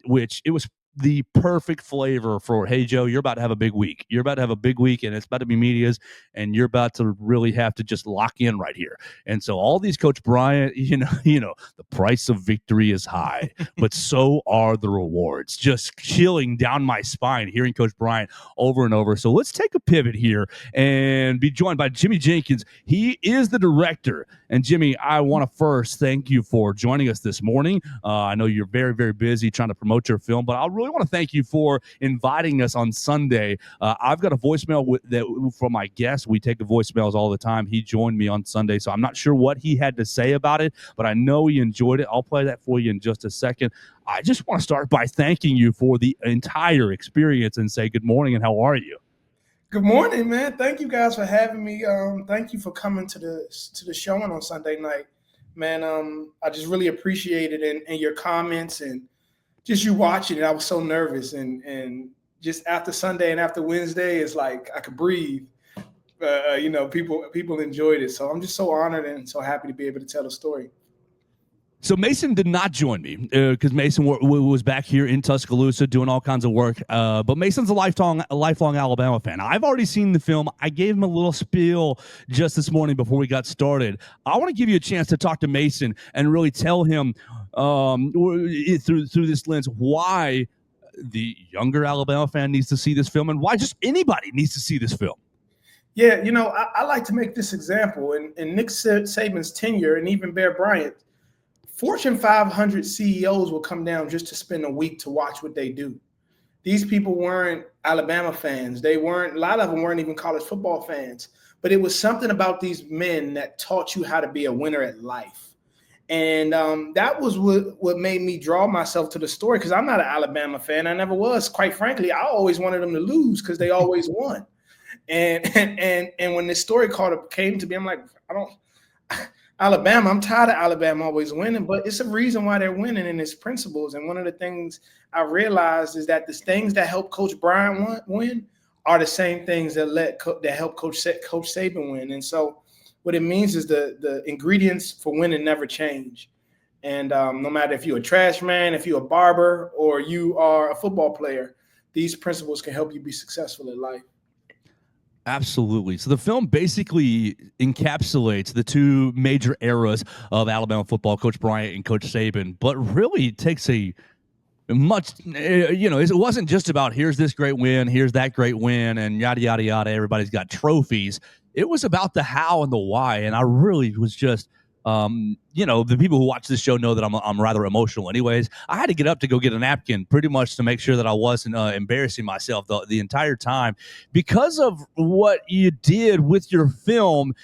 Which it was the perfect flavor for, hey, Joe, you're about to have a big week. You're about to have a big week, and it's about to be media's, and you're about to really have to just lock in right here. And so all these Coach Bryant, the price of victory is high, but so are the rewards. Just chilling down my spine hearing Coach Bryant over and over. So let's take a pivot here and be joined by Jimmy Jenkins. He is the director. And Jimmy, I want to first thank you for joining us this morning. I know you're very, very busy trying to promote your film, but I really want to thank you for inviting us on Sunday. I've got a voicemail from my guest. We take the voicemails all the time. He joined me on Sunday, so I'm not sure what he had to say about it, but I know he enjoyed it. I'll play that for you in just a second. I just want to start by thanking you for the entire experience and say good morning and how are you? Good morning, man. Thank you guys for having me. Thank you for coming to the showing on Sunday night, man. I just really appreciate it and your comments and just you watching it. I was so nervous and just after Sunday and after Wednesday, it's like I could breathe. People enjoyed it, so I'm just so honored and so happy to be able to tell the story. So Mason did not join me because Mason was back here in Tuscaloosa doing all kinds of work. But Mason's a lifelong Alabama fan. I've already seen the film. I gave him a little spiel just this morning before we got started. I want to give you a chance to talk to Mason and really tell him through this lens why the younger Alabama fan needs to see this film and why just anybody needs to see this film. Yeah, I like to make this example. In Nick Saban's tenure and even Bear Bryant, Fortune 500 CEOs will come down just to spend a week to watch what they do. These people weren't Alabama fans. A lot of them weren't even college football fans, but it was something about these men that taught you how to be a winner at life. And that was what made me draw myself to the story, because I'm not an Alabama fan. I never was. Quite frankly, I always wanted them to lose because they always won. And when this story came to me, I'm like, Alabama, I'm tired of Alabama always winning, but it's a reason why they're winning, and it's principles. And one of the things I realized is that the things that help Coach Bryant win are the same things that help Coach Saban win. And so what it means is the ingredients for winning never change. And no matter if you're a trash man, if you're a barber, or you are a football player, these principles can help you be successful in life. Absolutely. So the film basically encapsulates the two major eras of Alabama football, Coach Bryant and Coach Saban, but really takes a much, it wasn't just about here's this great win, here's that great win, and yada, yada, yada. Everybody's got trophies. It was about the how and the why. And I really was just, the people who watch this show know that I'm rather emotional anyways. I had to get up to go get a napkin pretty much to make sure that I wasn't embarrassing myself the entire time because of what you did with your film,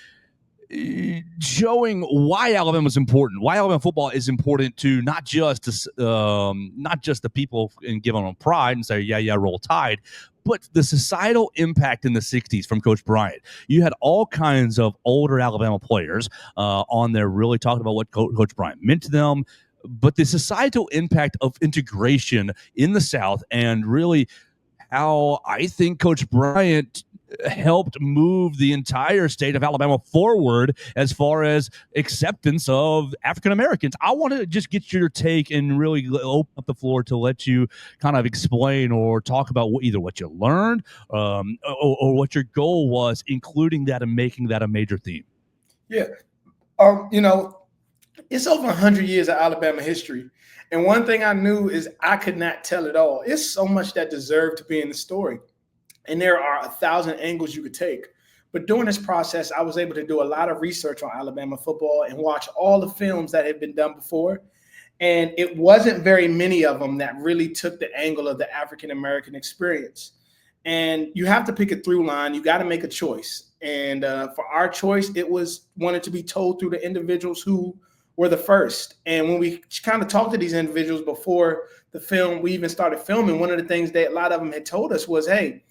showing why Alabama is important, why Alabama football is important to not just the people and giving them pride and say, yeah, roll Tide, but the societal impact in the 60s from Coach Bryant. You had all kinds of older Alabama players on there really talking about what Coach Bryant meant to them, but the societal impact of integration in the South, and really how I think Coach Bryant helped move the entire state of Alabama forward as far as acceptance of African Americans. I want to just get your take and really open up the floor to let you kind of explain or talk about either what you learned or what your goal was, including that and making that a major theme. Yeah. It's over 100 years of Alabama history. And one thing I knew is I could not tell it all. It's so much that deserved to be in the story. And there are 1,000 angles you could take. But during this process, I was able to do a lot of research on Alabama football and watch all the films that had been done before. And it wasn't very many of them that really took the angle of the African-American experience. And you have to pick a through line. You got to make a choice. And for our choice, it was wanted to be told through the individuals who were the first. And when we kind of talked to these individuals before the film, we even started filming, one of the things that a lot of them had told us was, hey,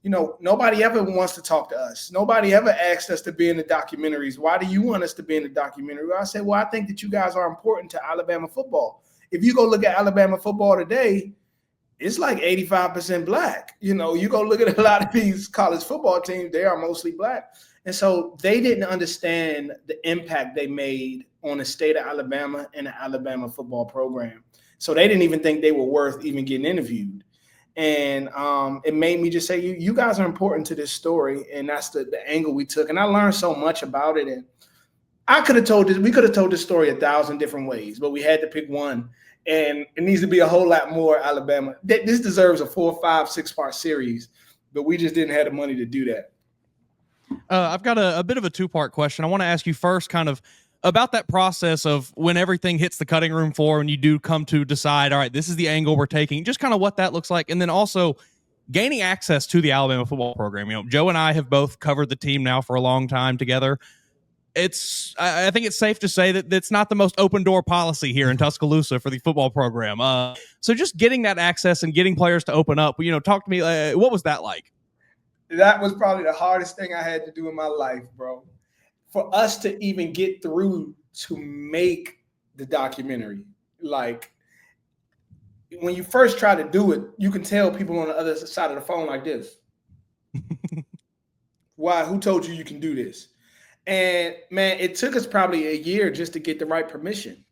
you know, nobody ever wants to talk to us. Nobody ever asked us to be in the documentaries. Why do you want us to be in the documentary? I said, well, I think that you guys are important to Alabama football. If you go look at Alabama football today, it's like 85% black. You know, you go look at a lot of these college football teams, they are mostly black. And so they didn't understand the impact they made on the state of Alabama and the Alabama football program. So they didn't even think they were worth even getting interviewed. And it made me just say, you guys are important to this story. And that's the angle we took. And I learned so much about it. And we could have told this story 1,000 different ways, but we had to pick one. And it needs to be a whole lot more Alabama. This deserves a 4, 5, 6-part series, but we just didn't have the money to do that. I've got a bit of a 2-part question. I want to ask you first kind of about that process of when everything hits the cutting room floor and you do come to decide, all right, this is the angle we're taking, just kind of what that looks like. And then also gaining access to the Alabama football program. You know, Joe and I have both covered the team now for a long time together. I think it's safe to say that it's not the most open door policy here in Tuscaloosa for the football program. So just getting that access and getting players to open up, you know, talk to me. What was that like? That was probably the hardest thing I had to do in my life, bro. For us to even get through to make the documentary. Like, when you first try to do it, you can tell people on the other side of the phone like this. Why? Who told you can do this? And man, it took us probably a year just to get the right permission.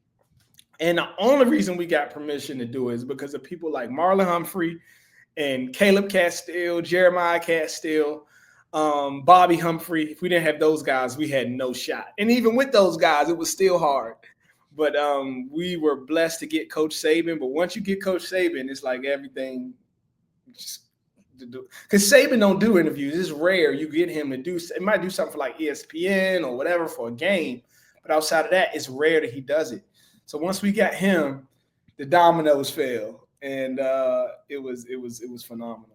And the only reason we got permission to do it is because of people like Marlon Humphrey and Caleb Castile, Jeremiah Castile, Bobby Humphrey. If we didn't have those guys, we had no shot. And even with those guys, it was still hard. But we were blessed to get Coach Saban. But once you get Coach Saban, it's like everything just to do. Because Saban don't do interviews. It's rare you get him to do. It might do something for like ESPN or whatever for a game. But outside of that, it's rare that he does it. So once we got him, the dominoes fell. And it was phenomenal.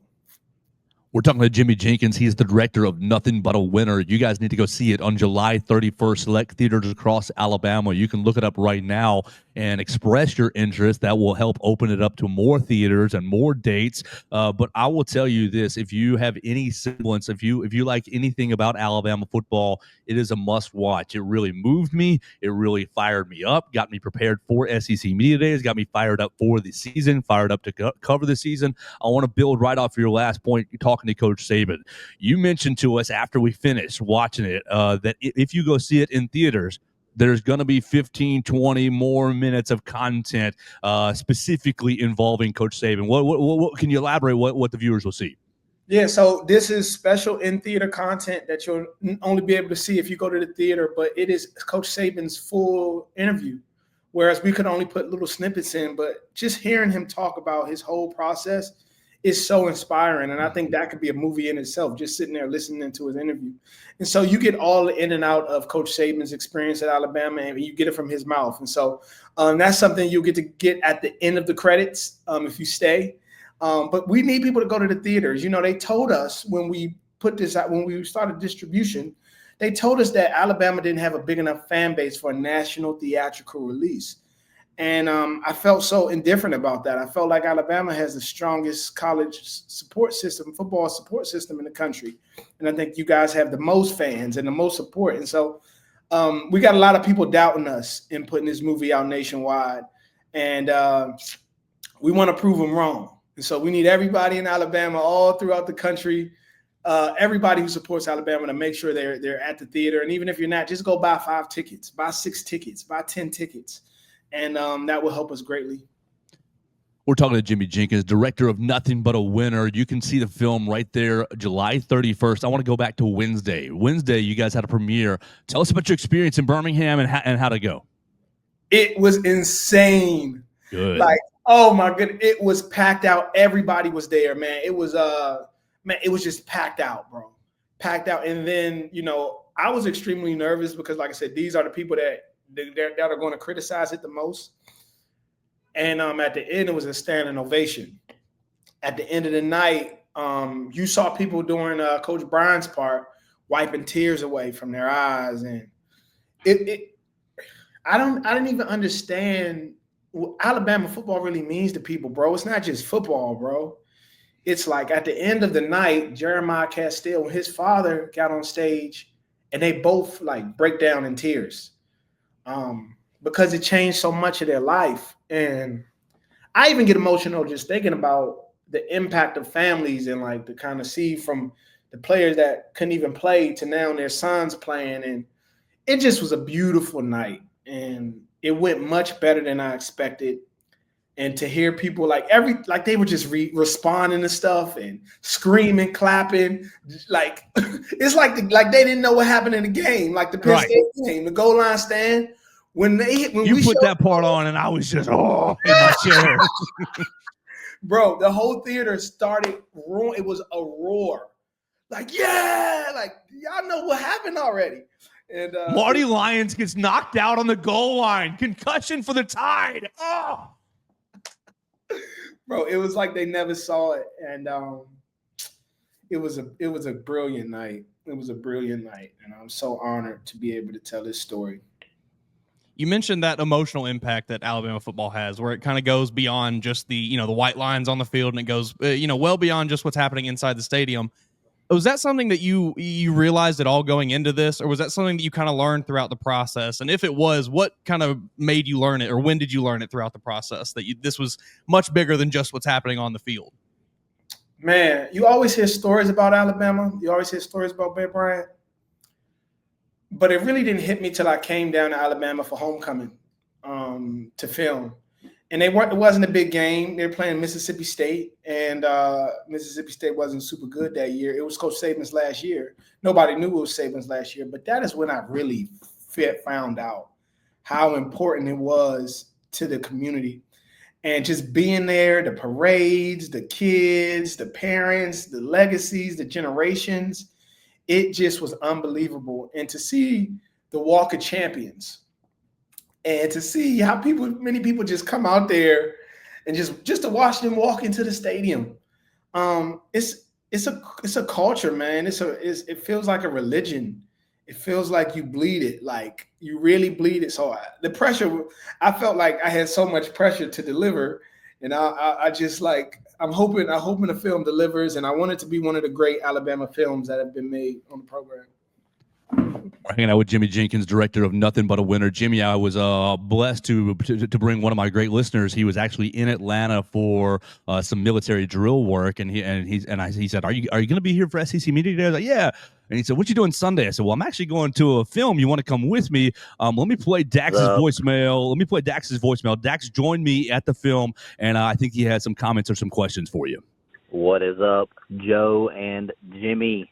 We're talking to Jimmy Jenkins. He's the director of Nothing But a Winner. You guys need to go see it on July 31st. Select theaters across Alabama. You can look it up right now and express your interest. That will help open it up to more theaters and more dates. But I will tell you this: if you have any semblance, if you like anything about Alabama football, it is a must-watch. It really moved me. It really fired me up. Got me prepared for SEC Media Days. Got me fired up for the season. Fired up to cover the season. I want to build right off your last point. You talking to Coach Saban. You mentioned to us after we finished watching it that if you go see it in theaters, there's going to be 15, 20 more minutes of content specifically involving Coach Saban. What can you elaborate what the viewers will see? Yeah, so this is special in-theater content that you'll only be able to see if you go to the theater, but it is Coach Saban's full interview, whereas we could only put little snippets in. But just hearing him talk about his whole process is so inspiring. And I think that could be a movie in itself, just sitting there listening to his interview. And so you get all the in and out of Coach Saban's experience at Alabama, and you get it from his mouth. And so that's something you'll get to get at the end of the credits if you stay. But we need people to go to the theaters. You know, they told us when we put this out, when we started distribution, they told us that Alabama didn't have a big enough fan base for a national theatrical release. And I felt so indifferent about that. I felt like Alabama has the strongest college support system, football support system in the country. And I think you guys have the most fans and the most support. And so we got a lot of people doubting us in putting this movie out nationwide. And we want to prove them wrong. And so we need everybody in Alabama, all throughout the country, everybody who supports Alabama to make sure they're at the theater. And even if you're not, just go buy 5 tickets, buy 6 tickets, buy 10 tickets. And that will help us greatly. We're talking to Jimmy Jenkins, director of Nothing But a Winner. You can see the film right there, July 31st. I want to go back to Wednesday. Wednesday, you guys had a premiere. Tell us about your experience in Birmingham and how to go. It was insane. Good. Like, oh my goodness, it was packed out. Everybody was there, man. It was man, it was just packed out, bro. Packed out. And then, you know, I was extremely nervous because, like I said, these are the people that are going to criticize it the most. And at the end, it was a standing ovation. At the end of the night, you saw people during Coach Brian's part wiping tears away from their eyes, and I didn't even understand what Alabama football really means to people, bro. It's not just football, bro. It's like at the end of the night, Jeremiah Castile and his father got on stage, and they both like break down in tears, because it changed so much of their life. And I even get emotional just thinking about the impact of families and like to kind of see from the players that couldn't even play to now their sons playing. And it just was a beautiful night, and it went much better than I expected. And to hear people like they were just responding to stuff and screaming, clapping, like it's like they didn't know what happened in the game, like the Penn State game, the goal line stand. When you put that part on, and I was just in my chair. Bro, the whole theater started roaring. It was a roar. Like, yeah, like y'all know what happened already. And Marty Lyons gets knocked out on the goal line. Concussion for the Tide. Oh. Bro, it was like they never saw it. And it was a brilliant night. It was a brilliant night. And I'm so honored to be able to tell this story. You mentioned that emotional impact that Alabama football has, where it kind of goes beyond just the white lines on the field, and it goes well beyond just what's happening inside the stadium. Was that something that you realized at all going into this, or was that something that you kind of learned throughout the process? And if it was, what kind of made you learn it, or when did you learn it throughout the process that this was much bigger than just what's happening on the field? Man, you always hear stories about Alabama. You always hear stories about Bear Bryant. But it really didn't hit me till I came down to Alabama for homecoming to film. And it wasn't a big game. They were playing Mississippi State, and Mississippi State wasn't super good that year. It was Coach Saban's last year. Nobody knew it was Saban's last year, but that is when I really found out how important it was to the community. And just being there, the parades, the kids, the parents, the legacies, the generations, it just was unbelievable. And to see the Walk of Champions, and to see how many people just come out there and just to watch them walk into the stadium. It's a culture, man. It feels like a religion. It feels like you bleed it, like you really bleed it. So the pressure, I felt like I had so much pressure to deliver, and I just like I'm hoping the film delivers, and I want it to be one of the great Alabama films that have been made on the program. We're hanging out with Jimmy Jenkins, director of Nothing But a Winner. Jimmy, I was blessed to bring one of my great listeners. He was actually in Atlanta for some military drill work, and he said, "Are you going to be here for SEC Media Day?" I was like, "Yeah." And he said, "What you doing Sunday?" I said, "Well, I'm actually going to a film. You want to come with me?" Let me play Dax's voicemail. Dax joined me at the film, and I think he had some comments or some questions for you. What is up, Joe and Jimmy?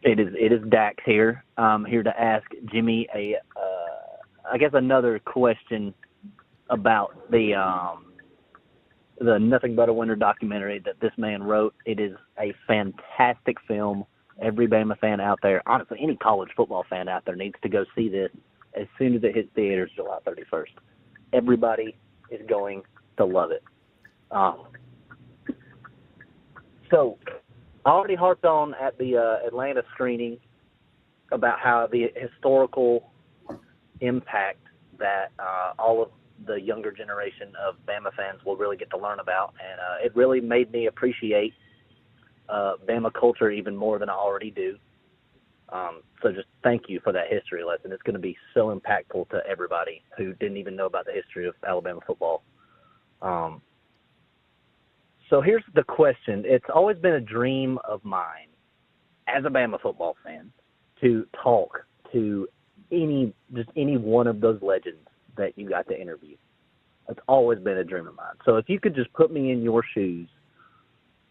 It is Dax here. I'm here to ask Jimmy I guess another question about the Nothing But a Winner documentary that this man wrote. It is a fantastic film. Every Bama fan out there, honestly, any college football fan out there needs to go see this as soon as it hits theaters July 31st. Everybody is going to love it. So I already harped on at the Atlanta screening about how the historical impact that all of the younger generation of Bama fans will really get to learn about. And it really made me appreciate Bama culture even more than I already do. So just thank you for that history lesson. It's going to be so impactful to everybody who didn't even know about the history of Alabama football. So here's the question. It's always been a dream of mine as a Bama football fan to talk to any one of those legends that you got to interview. It's always been a dream of mine. So if you could just put me in your shoes,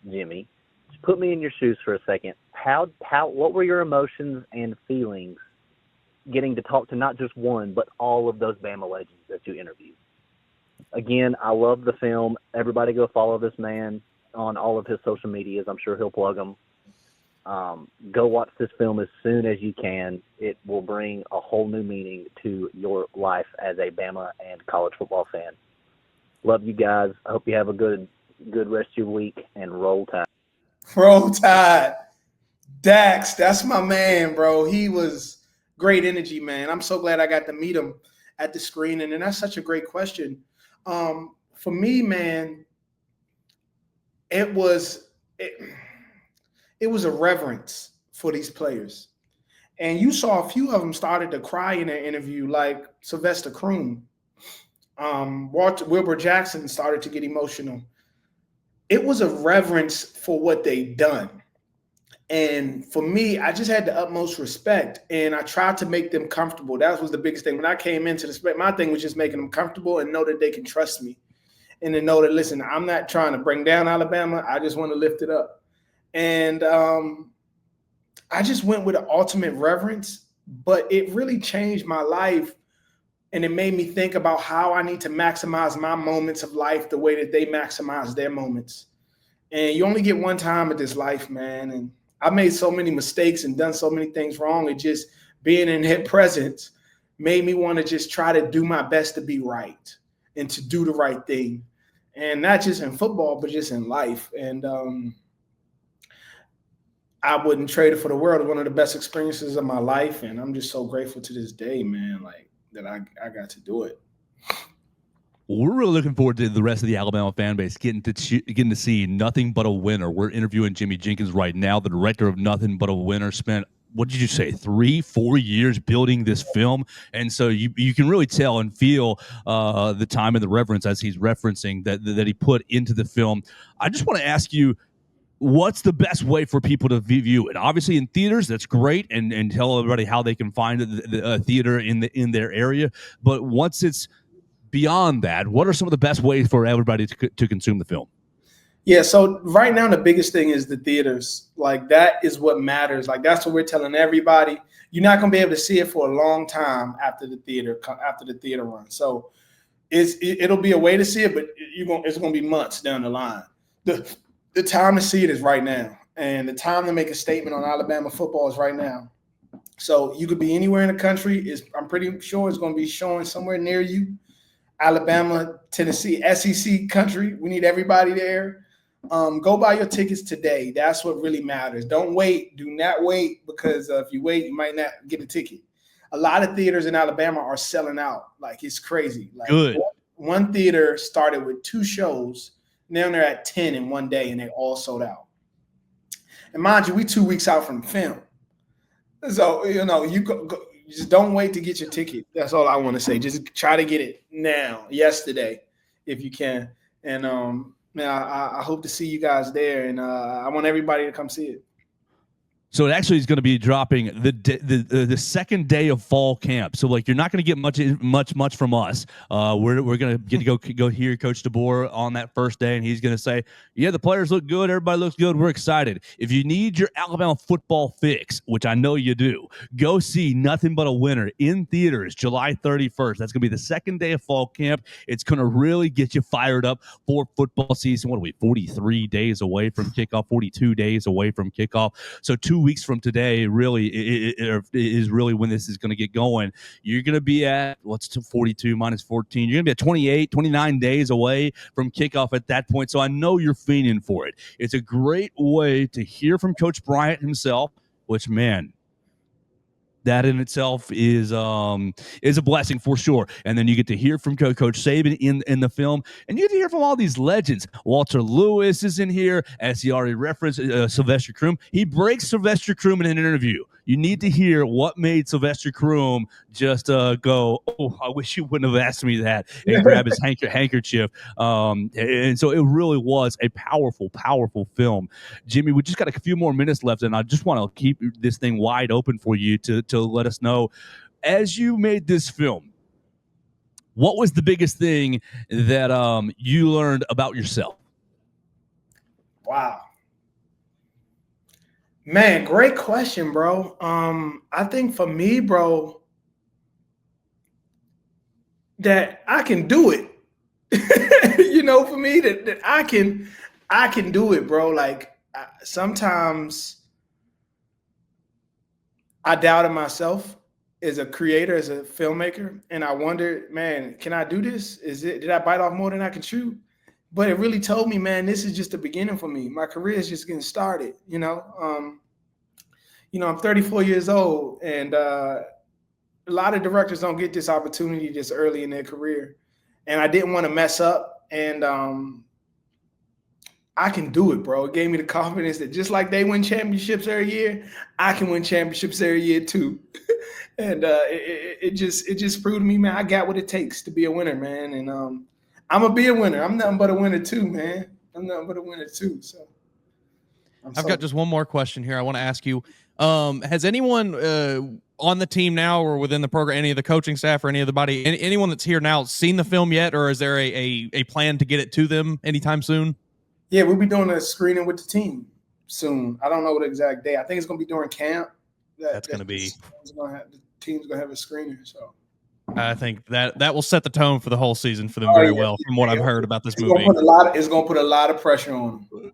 Jimmy, just put me in your shoes for a second. What were your emotions and feelings getting to talk to not just one, but all of those Bama legends that you interviewed? Again, I love the film. Everybody go follow this man. on all of his social medias. I'm sure he'll plug them. Go watch this film as soon as you can. It will bring a whole new meaning to your life as a Bama and college football fan. Love you guys. I hope you have a good rest of your week, and roll tide. Roll Tide. Dax, that's my man, bro. He was great energy, man. I'm so glad I got to meet him at the screening, and that's such a great question. For me, man, it was a reverence for these players. And you saw a few of them started to cry in their interview, like Sylvester Croom. Wilbur Jackson started to get emotional. It was a reverence for what they've done. And for me, I just had the utmost respect, and I tried to make them comfortable. That was the biggest thing. When I came into the my thing was just making them comfortable and know that they can trust me, and to know that, listen, I'm not trying to bring down Alabama. I just want to lift it up. And I just went with an ultimate reverence, but it really changed my life, and it made me think about how I need to maximize my moments of life the way that they maximize their moments. And you only get one time at this life, man, and I made so many mistakes and done so many things wrong. And just being in their presence made me want to just try to do my best to be right and to do the right thing. And not just in football, but just in life. And I wouldn't trade it for the world. One of the best experiences of my life. And I'm just so grateful to this day, man, like that I got to do it. We're really looking forward to the rest of the Alabama fan base getting to see Nothing But a Winner. We're interviewing Jimmy Jenkins right now, the director of Nothing But a Winner. Spent, what did you say, 3-4 years building this film, and so you can really tell and feel the time and the reverence as he's referencing that he put into the film. I just want to ask you, what's the best way for people to view it? Obviously, in theaters, that's great, and tell everybody how they can find the theater in their area. But once it's beyond that, what are some of the best ways for everybody to consume the film? Yeah, so right now the biggest thing is the theaters. Like, that is what matters. Like, that's what we're telling everybody. You're not going to be able to see it for a long time after the theater run. So it'll be a way to see it, but it's going to be months down the line. The time to see it is right now, and the time to make a statement on Alabama football is right now. So you could be anywhere in the country. I'm pretty sure it's going to be showing somewhere near you. Alabama, Tennessee, SEC country. We need everybody there. Go buy your tickets today. That's what really matters. Don't wait. Do not wait, because if you wait, you might not get a ticket. A lot of theaters in Alabama are selling out. Like, it's crazy. Like, good. One theater started with 2 shows. Now they're at 10 in one day, and they all sold out. And mind you, we 2 weeks out from film. So, you go just don't wait to get your ticket. That's all I want to say. Just try to get it now, yesterday, if you can. And man, I hope to see you guys there, and I want everybody to come see it. So it actually is going to be dropping the second day of fall camp. So, like, you're not going to get much from us. We're going to get to go hear Coach DeBoer on that first day, and he's going to say, "Yeah, the players look good. Everybody looks good. We're excited." If you need your Alabama football fix, which I know you do, go see Nothing But a Winner in theaters July 31st. That's going to be the second day of fall camp. It's going to really get you fired up for football season. What are we, 43 days away from kickoff? 42 days away from kickoff. So 2 weeks from today really is really when this is going to get going. You're going to be at, what's 42 minus 14? You're going to be at 28, 29 days away from kickoff at that point. So I know you're fiending for it. It's a great way to hear from Coach Bryant himself, which, man, that in itself is a blessing for sure. And then you get to hear from Coach Saban in the film, and you get to hear from all these legends. Walter Lewis is in here, as he already referenced. Sylvester Croom. He breaks Sylvester Croom in an interview. You need to hear what made Sylvester Croom just go, "Oh, I wish you wouldn't have asked me that," and grab his handkerchief. And so it really was a powerful, powerful film. Jimmy, we just got a few more minutes left, and I just want to keep this thing wide open for you to let us know, as you made this film, what was the biggest thing that you learned about yourself? Wow. Man, great question, bro. I think for me, bro, that I can do it. For me, that I can I can do it, bro. Like sometimes I doubted myself as a creator, as a filmmaker, and I wondered, man, can I do this? Did I bite off more than I can chew? But it really told me, man, this is just the beginning for me. My career is just getting started. I'm 34 years old, and a lot of directors don't get this opportunity this early in their career, and I didn't want to mess up. And I can do it, bro. It gave me the confidence that just like they win championships every year, I can win championships every year too. And it just proved to me, man, I got what it takes to be a winner, man. And I'm gonna be a winner. I'm nothing but a winner too, man. I'm nothing but a winner too. So I've got just one more question here. I want to ask you: has anyone on the team now, or within the program, any of the coaching staff, or any of the body, anyone that's here now, seen the film yet, or is there a plan to get it to them anytime soon? Yeah, we'll be doing a screening with the team soon. I don't know what exact day. I think it's going to be during camp. The team's going to have a screener. So I think that will set the tone for the whole season for them very well, from what I've heard about this movie. It's going to put a lot of pressure on them.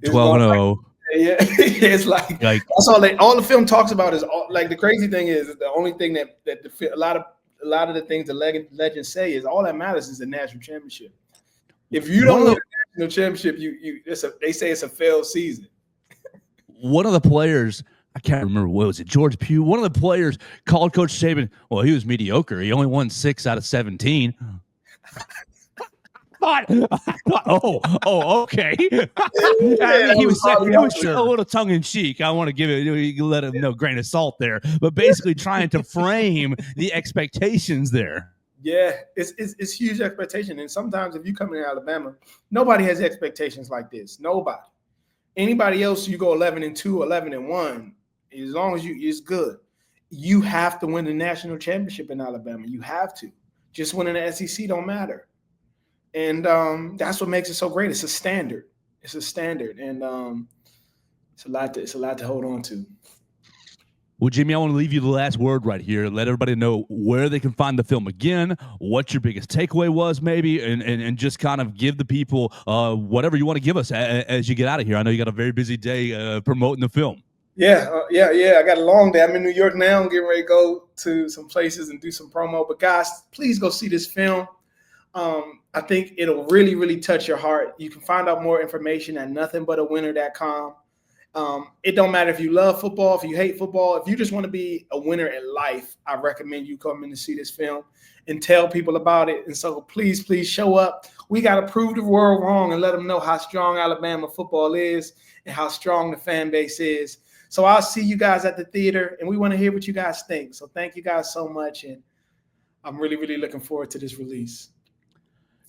12-0. Yeah, it's like that's all the film talks about is like the crazy thing is the only thing that a lot of the things the legends say is all that matters is the national championship. If you don't win the national championship, they say it's a failed season. One of the players, I can't remember, what was it, George Pugh? One of the players called Coach Saban, well, he was mediocre. He only won 6 out of 17. Okay. He was a little tongue in cheek. I want to give it, let him know, grain of salt there, but basically trying to frame the expectations there. Yeah, it's huge expectation, and sometimes if you come in Alabama, nobody has expectations like this. Nobody. Anybody else, you go 11-2, 11-1. As long as it's good. You have to win the national championship in Alabama. You have to. Just winning the SEC don't matter. And that's what makes it so great. It's a standard. It's a standard, and it's a lot to hold on to. Well, Jimmy, I want to leave you the last word right here. Let everybody know where they can find the film again, what your biggest takeaway was maybe, and just kind of give the people whatever you want to give us as you get out of here. I know you got a very busy day promoting the film. Yeah. I got a long day. I'm in New York now. I'm getting ready to go to some places and do some promo. But guys, please go see this film. I think it'll really, really touch your heart. You can find out more information at nothingbutawinner.com. It don't matter if you love football, if you hate football, if you just want to be a winner in life, I recommend you come in to see this film and tell people about it. And so please show up. We got to prove the world wrong and let them know how strong Alabama football is and how strong the fan base is. So I'll see you guys at the theater, and we want to hear what you guys think. So thank you guys so much, and I'm really, really looking forward to this release.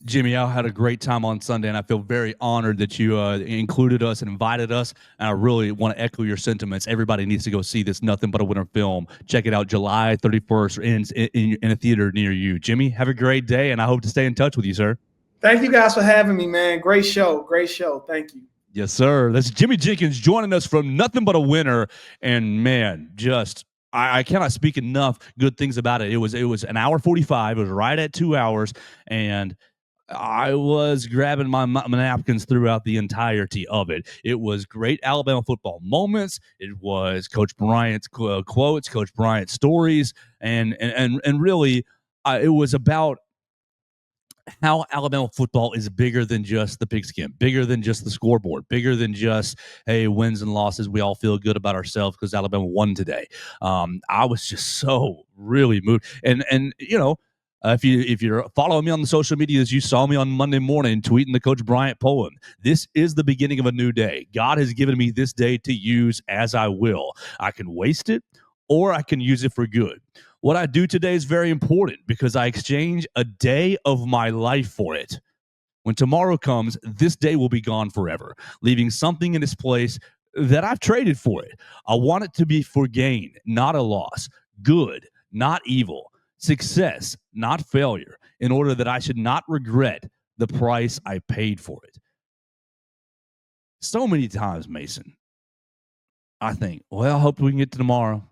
Jimmy, I had a great time on Sunday, and I feel very honored that you included us and invited us. And I really want to echo your sentiments. Everybody needs to go see this Nothing But a Winner film. Check it out July 31st in a theater near you. Jimmy, have a great day, and I hope to stay in touch with you, sir. Thank you guys for having me, man. Great show. Thank you. Yes, sir. That's Jimmy Jenkins joining us from Nothing But a Winner. And, man, just I cannot speak enough good things about it. It was an hour 45. It was right at 2 hours, and I was grabbing my napkins throughout the entirety of it. It was great Alabama football moments. It was Coach Bryant's quotes, Coach Bryant's stories, and really, it was about how Alabama football is bigger than just the pigskin, bigger than just the scoreboard, bigger than just, hey, wins and losses. We all feel good about ourselves because Alabama won today. I was just so really moved, and you know. If you're following me on the social medias, you saw me on Monday morning tweeting the Coach Bryant poem. This is the beginning of a new day. God has given me this day to use as I will. I can waste it or I can use it for good. What I do today is very important because I exchange a day of my life for it. When tomorrow comes, this day will be gone forever, leaving something in its place that I've traded for it. I want it to be for gain, not a loss. Good, not evil. Success, not failure, in order that I should not regret the price I paid for it. So many times, Mason, I think, well, I hope we can get to tomorrow.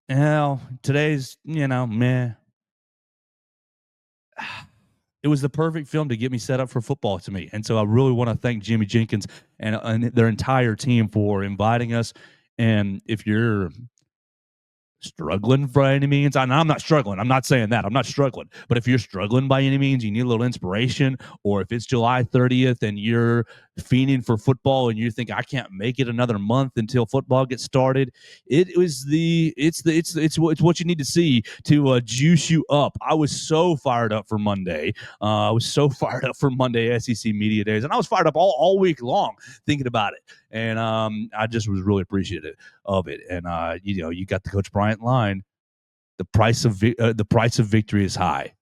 Hell, today's, meh. It was the perfect film to get me set up for football to me. And so I really want to thank Jimmy Jenkins and their entire team for inviting us. And if you're struggling by any means, and I'm not struggling. I'm not saying that. I'm not struggling. But if you're struggling by any means, you need a little inspiration, or if it's July 30th and you're fiending for football and you think I can't make it another month until football gets started, it's what you need to see to juice you up. I was so fired up for Monday. I was so fired up for Monday SEC Media Days, and I was fired up all week long thinking about it. And I just was really appreciative of it. And you got the Coach Bryant line. The price of victory is high,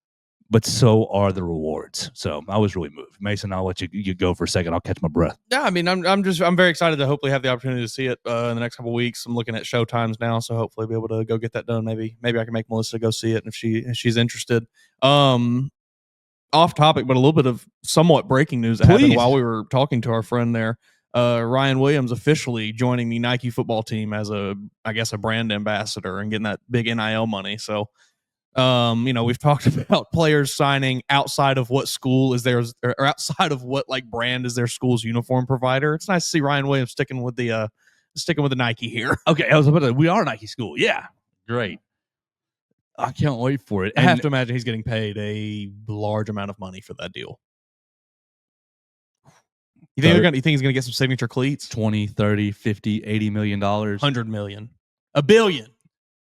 but so are the rewards. So I was really moved. Mason, I'll let you go for a second. I'll catch my breath. Yeah, I mean, I'm very excited to hopefully have the opportunity to see it in the next couple of weeks. I'm looking at show times now, so hopefully be able to go get that done. Maybe I can make Melissa go see it if she's interested. Off topic, but a little bit of somewhat breaking news that happened while we were talking to our friend there. Ryan Williams officially joining the Nike football team as a brand ambassador and getting that big NIL money. So, we've talked about players signing outside of what school is theirs, or outside of what like brand is their school's uniform provider. It's nice to see Ryan Williams sticking with the Nike here. Okay, I was about to. We are a Nike school. Yeah, great. I can't wait for it. I have to imagine he's getting paid a large amount of money for that deal. You think he's going to get some signature cleats? 20, 30, 50, $80 million. 100 million. $1 billion.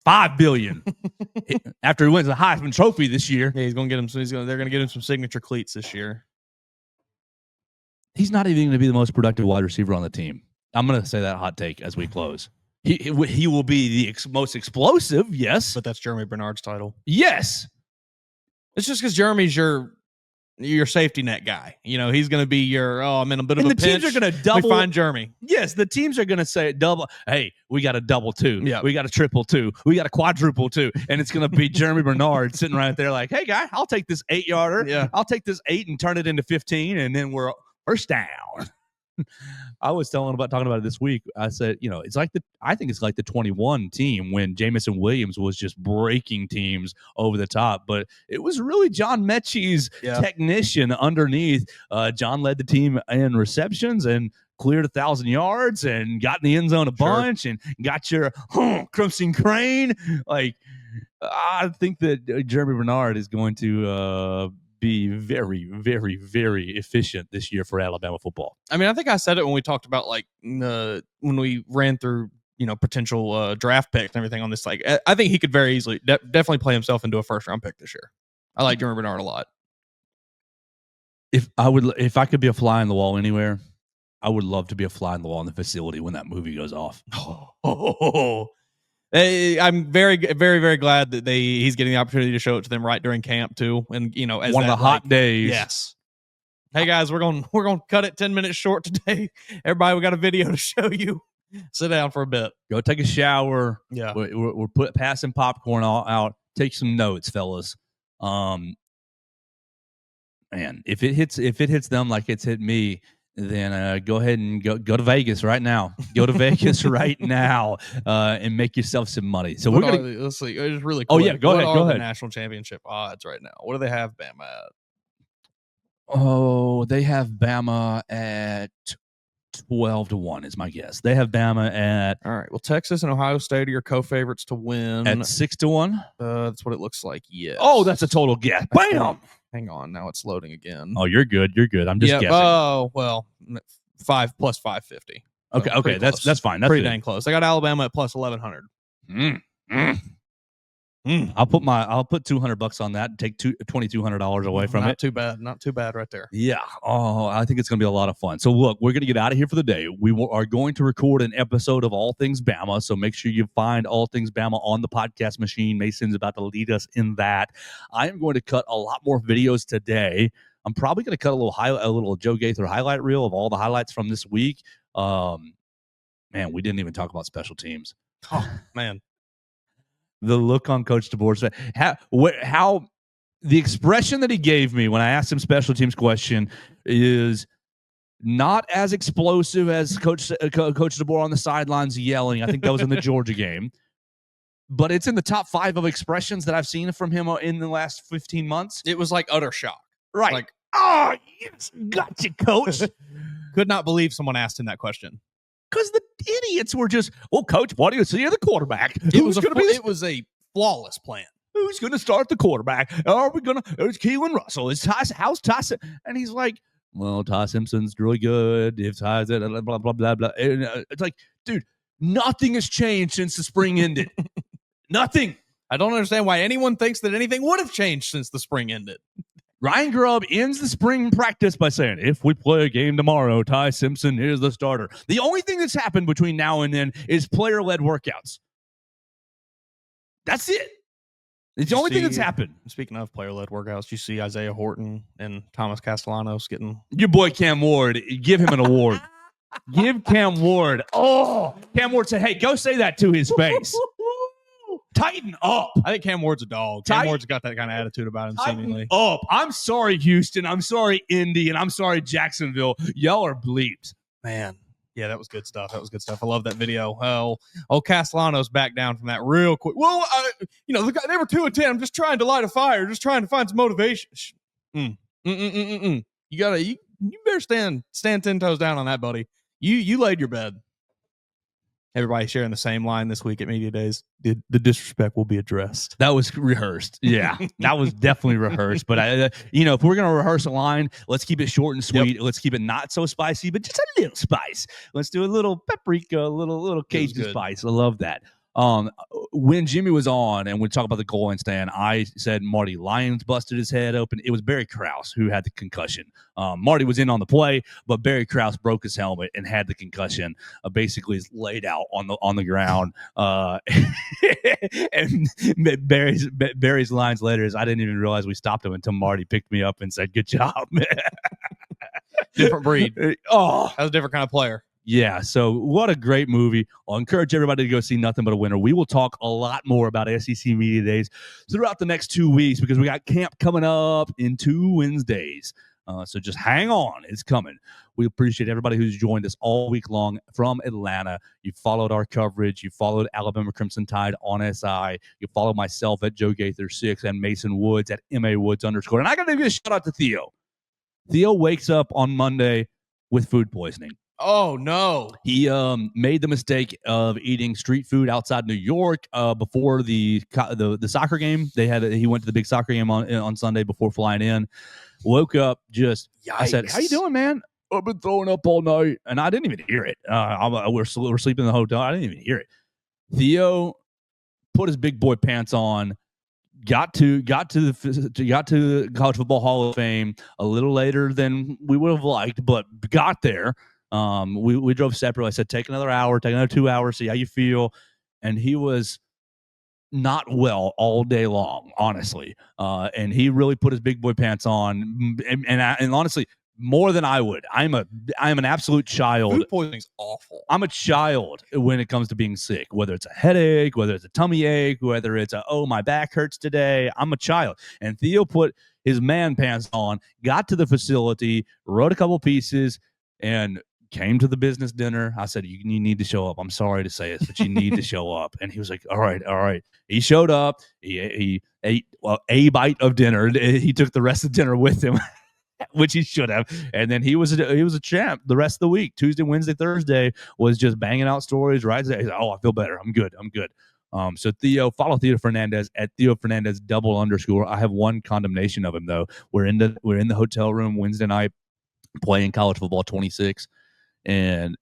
$5 billion. After he wins the Heisman Trophy this year. Yeah, he's going to get him. They're going to get him some signature cleats this year. He's not even going to be the most productive wide receiver on the team. I'm going to say that hot take as we close. He will be the most explosive, yes. But that's Jeremy Bernard's title. Yes. It's just because Jeremy's your safety net guy. He's going to be your, I'm in a bit of a pinch. And the teams are going to double. Find Jeremy. Yes, the teams are going to say double. Hey, we got a double two. Yeah. We got a triple two. We got a quadruple two. And it's going to be Jeremy Bernard sitting right there like, hey, guy, I'll take this 8-yarder. Yeah. I'll take this 8 and turn it into 15, and then we're first down. I was talking about it this week. I said, I think it's like the 21 team when Jamison Williams was just breaking teams over the top, but it was really John Mechie's technician underneath. John led the team in receptions and cleared 1,000 yards and got in the end zone a bunch and got your Crimson Crane. Like, I think that Jeremy Bernard is going to be very, very, very efficient this year for Alabama football. I mean, I think I said it when we talked about when we ran through potential draft picks and everything on this. Like, I think he could very easily definitely play himself into a first round pick this year. I like Jeremy Bernard a lot. If I could be a fly on the wall anywhere, I would love to be a fly on the wall in the facility when that movie goes off. I'm very, very, very glad that he's getting the opportunity to show it to them right during camp too, and as one of the hot days. Yes. Hey guys, we're gonna cut it 10 minutes short today. Everybody, we got a video to show you. Sit down for a bit. Go take a shower. Yeah, we're passing popcorn all out. Take some notes, fellas. Man, if it hits them like it's hit me, then go ahead and go to Vegas right now. Go to Vegas right now and make yourself some money. So let's see. It's really cool. Oh yeah, go ahead. Go ahead. National championship odds right now. What do they have Bama at? Oh, they have Bama at 12-1 is my guess. They have Bama at. All right. Well, Texas and Ohio State are your co-favorites to win at 6-1. That's what it looks like. Yes. Oh, that's a total guess. Bam. Hang on, now it's loading again. Oh, you're good. You're good. I'm just guessing. Oh, well, 5 plus 550. Okay, that's fine. That's pretty good. dang close. I got Alabama at plus 1,100. I'll put $200 on that and take $2,200 away from it. Not too bad right there. Yeah. Oh, I think it's going to be a lot of fun. So look, we're going to get out of here for the day. We are going to record an episode of All Things Bama. So make sure you find All Things Bama on the podcast machine. Mason's about to lead us in that. I am going to cut a lot more videos today. I'm probably going to cut a little Joe Gaither highlight reel of all the highlights from this week. Man, we didn't even talk about special teams. Oh man. The look on Coach DeBoer's face, how the expression that he gave me when I asked him special teams question is not as explosive as Coach DeBoer on the sidelines yelling. I think that was in the Georgia game, but it's in the top 5 of expressions that I've seen from him in the last 15 months. It was like utter shock. Right. Like, oh, yes, gotcha, coach. could not believe someone asked him that question. Because the idiots were just, well, coach, what do you see of the quarterback? It was a flawless plan. Who's going to start the quarterback? Are we going to? It's Keelan Russell. How's Tyson? And he's like, well, Ty Simpson's really good. If Ty's blah blah blah blah. And, it's like, dude, nothing has changed since the spring ended. Nothing. I don't understand why anyone thinks that anything would have changed since the spring ended. Ryan Grubb ends the spring practice by saying, if we play a game tomorrow, Ty Simpson is the starter. The only thing that's happened between now and then is player-led workouts. That's it. It's the only thing that's happened. Speaking of player-led workouts, you see Isaiah Horton and Thomas Castellanos getting... Your boy Cam Ward, give him an award. Give Cam Ward. Oh, Cam Ward said, hey, go say that to his face. Tighten up. I think Cam Ward's a dog. Cam Ward's got that kind of attitude about him, seemingly. Up. I'm sorry, Houston. I'm sorry, Indy. And I'm sorry, Jacksonville. Y'all are bleeped. Man. Yeah, that was good stuff. I love that video. Oh, Castellanos back down from that real quick. Well, the guy, they were 2-10. I'm just trying to light a fire, just trying to find some motivation. You better stand 10 toes down on that, buddy. You laid your bed. Everybody sharing the same line this week at Media Days. The disrespect will be addressed. That was rehearsed. Yeah, that was definitely rehearsed. But, if we're going to rehearse a line, let's keep it short and sweet. Yep. Let's keep it not so spicy, but just a little spice. Let's do a little paprika, a little Cajun spice. I love that. When Jimmy was on and we talk about the goal line stand, I said Marty Lyons busted his head open. It was Barry Krause who had the concussion. Marty was in on the play, but Barry Krause broke his helmet and had the concussion. Basically, is laid out on the ground. And Barry's lines later is, I didn't even realize we stopped him until Marty picked me up and said, "Good job, man." Different breed. Oh, that was a different kind of player. Yeah, so what a great movie. I'll encourage everybody to go see Nothing But a Winner. We will talk a lot more about SEC Media Days throughout the next 2 weeks because we got camp coming up in 2 Wednesdays. So just hang on. It's coming. We appreciate everybody who's joined us all week long from Atlanta. You followed our coverage. You followed Alabama Crimson Tide on SI. You follow myself at Joe Gaither 6 and Mason Woods at MA Woods _. And I got to give a shout out to Theo. Theo wakes up on Monday with food poisoning. Oh, no. He made the mistake of eating street food outside New York before the soccer game. He went to the big soccer game on Sunday before flying in. Woke up just, yikes. I said, how you doing, man? I've been throwing up all night. And I didn't even hear it. We're sleeping in the hotel. I didn't even hear it. Theo put his big boy pants on, got to the College Football Hall of Fame a little later than we would have liked, but got there. We drove separately. I said, take another hour, take another 2 hours, see how you feel. And he was not well all day long, honestly. And he really put his big boy pants on. And honestly, more than I would. I am an absolute child. Food poisoning's awful. I'm a child when it comes to being sick, whether it's a headache, whether it's a tummy ache, whether it's my back hurts today. I'm a child. And Theo put his man pants on, got to the facility, wrote a couple pieces, and came to the business dinner. I said, you need to show up. I'm sorry to say this, but you need to show up. And he was like, all right. He showed up. He ate a bite of dinner. He took the rest of dinner with him, which he should have. And then he was a champ the rest of the week. Tuesday, Wednesday, Thursday was just banging out stories. Right? He's like, oh, I feel better. I'm good. So Theo, follow Theo Fernandez at Theo Fernandez _. I have one condemnation of him though. We're in the hotel room Wednesday night playing college football 26. And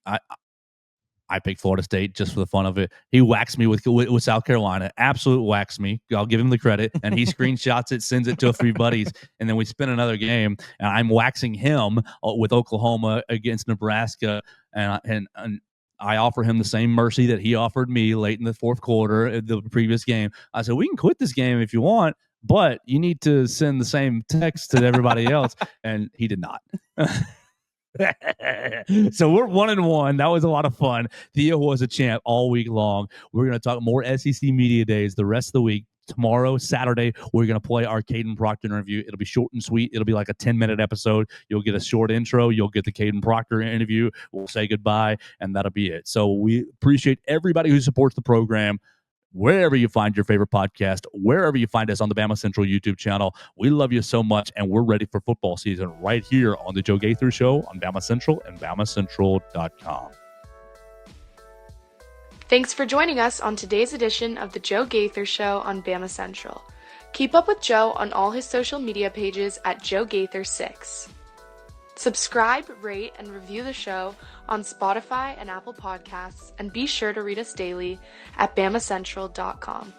I picked Florida State just for the fun of it. He waxed me with South Carolina. Absolute waxed me. I'll give him the credit. And he screenshots it, sends it to a few buddies, and then we spin another game. And I'm waxing him with Oklahoma against Nebraska. And I offer him the same mercy that he offered me late in the fourth quarter of the previous game. I said, we can quit this game if you want, but you need to send the same text to everybody else. And he did not. So we're 1-1. That was a lot of fun. Theo was a champ all week long. We're going to talk more SEC Media Days the rest of the week. Tomorrow, Saturday, we're going to play our Caden Proctor interview. It'll be short and sweet. It'll be like a 10-minute episode. You'll get a short intro. You'll get the Caden Proctor interview. We'll say goodbye, and that'll be it. So we appreciate everybody who supports the program. wherever you find your favorite podcast, wherever you find us on the Bama Central YouTube channel. We love you so much, and we're ready for football season right here on the Joe Gaither Show on Bama Central and BamaCentral.com. Thanks for joining us on today's edition of the Joe Gaither Show on Bama Central. Keep up with Joe on all his social media pages at Joe Gaither6. Subscribe, rate, and review the show on Spotify and Apple Podcasts, and be sure to read us daily at BamaCentral.com.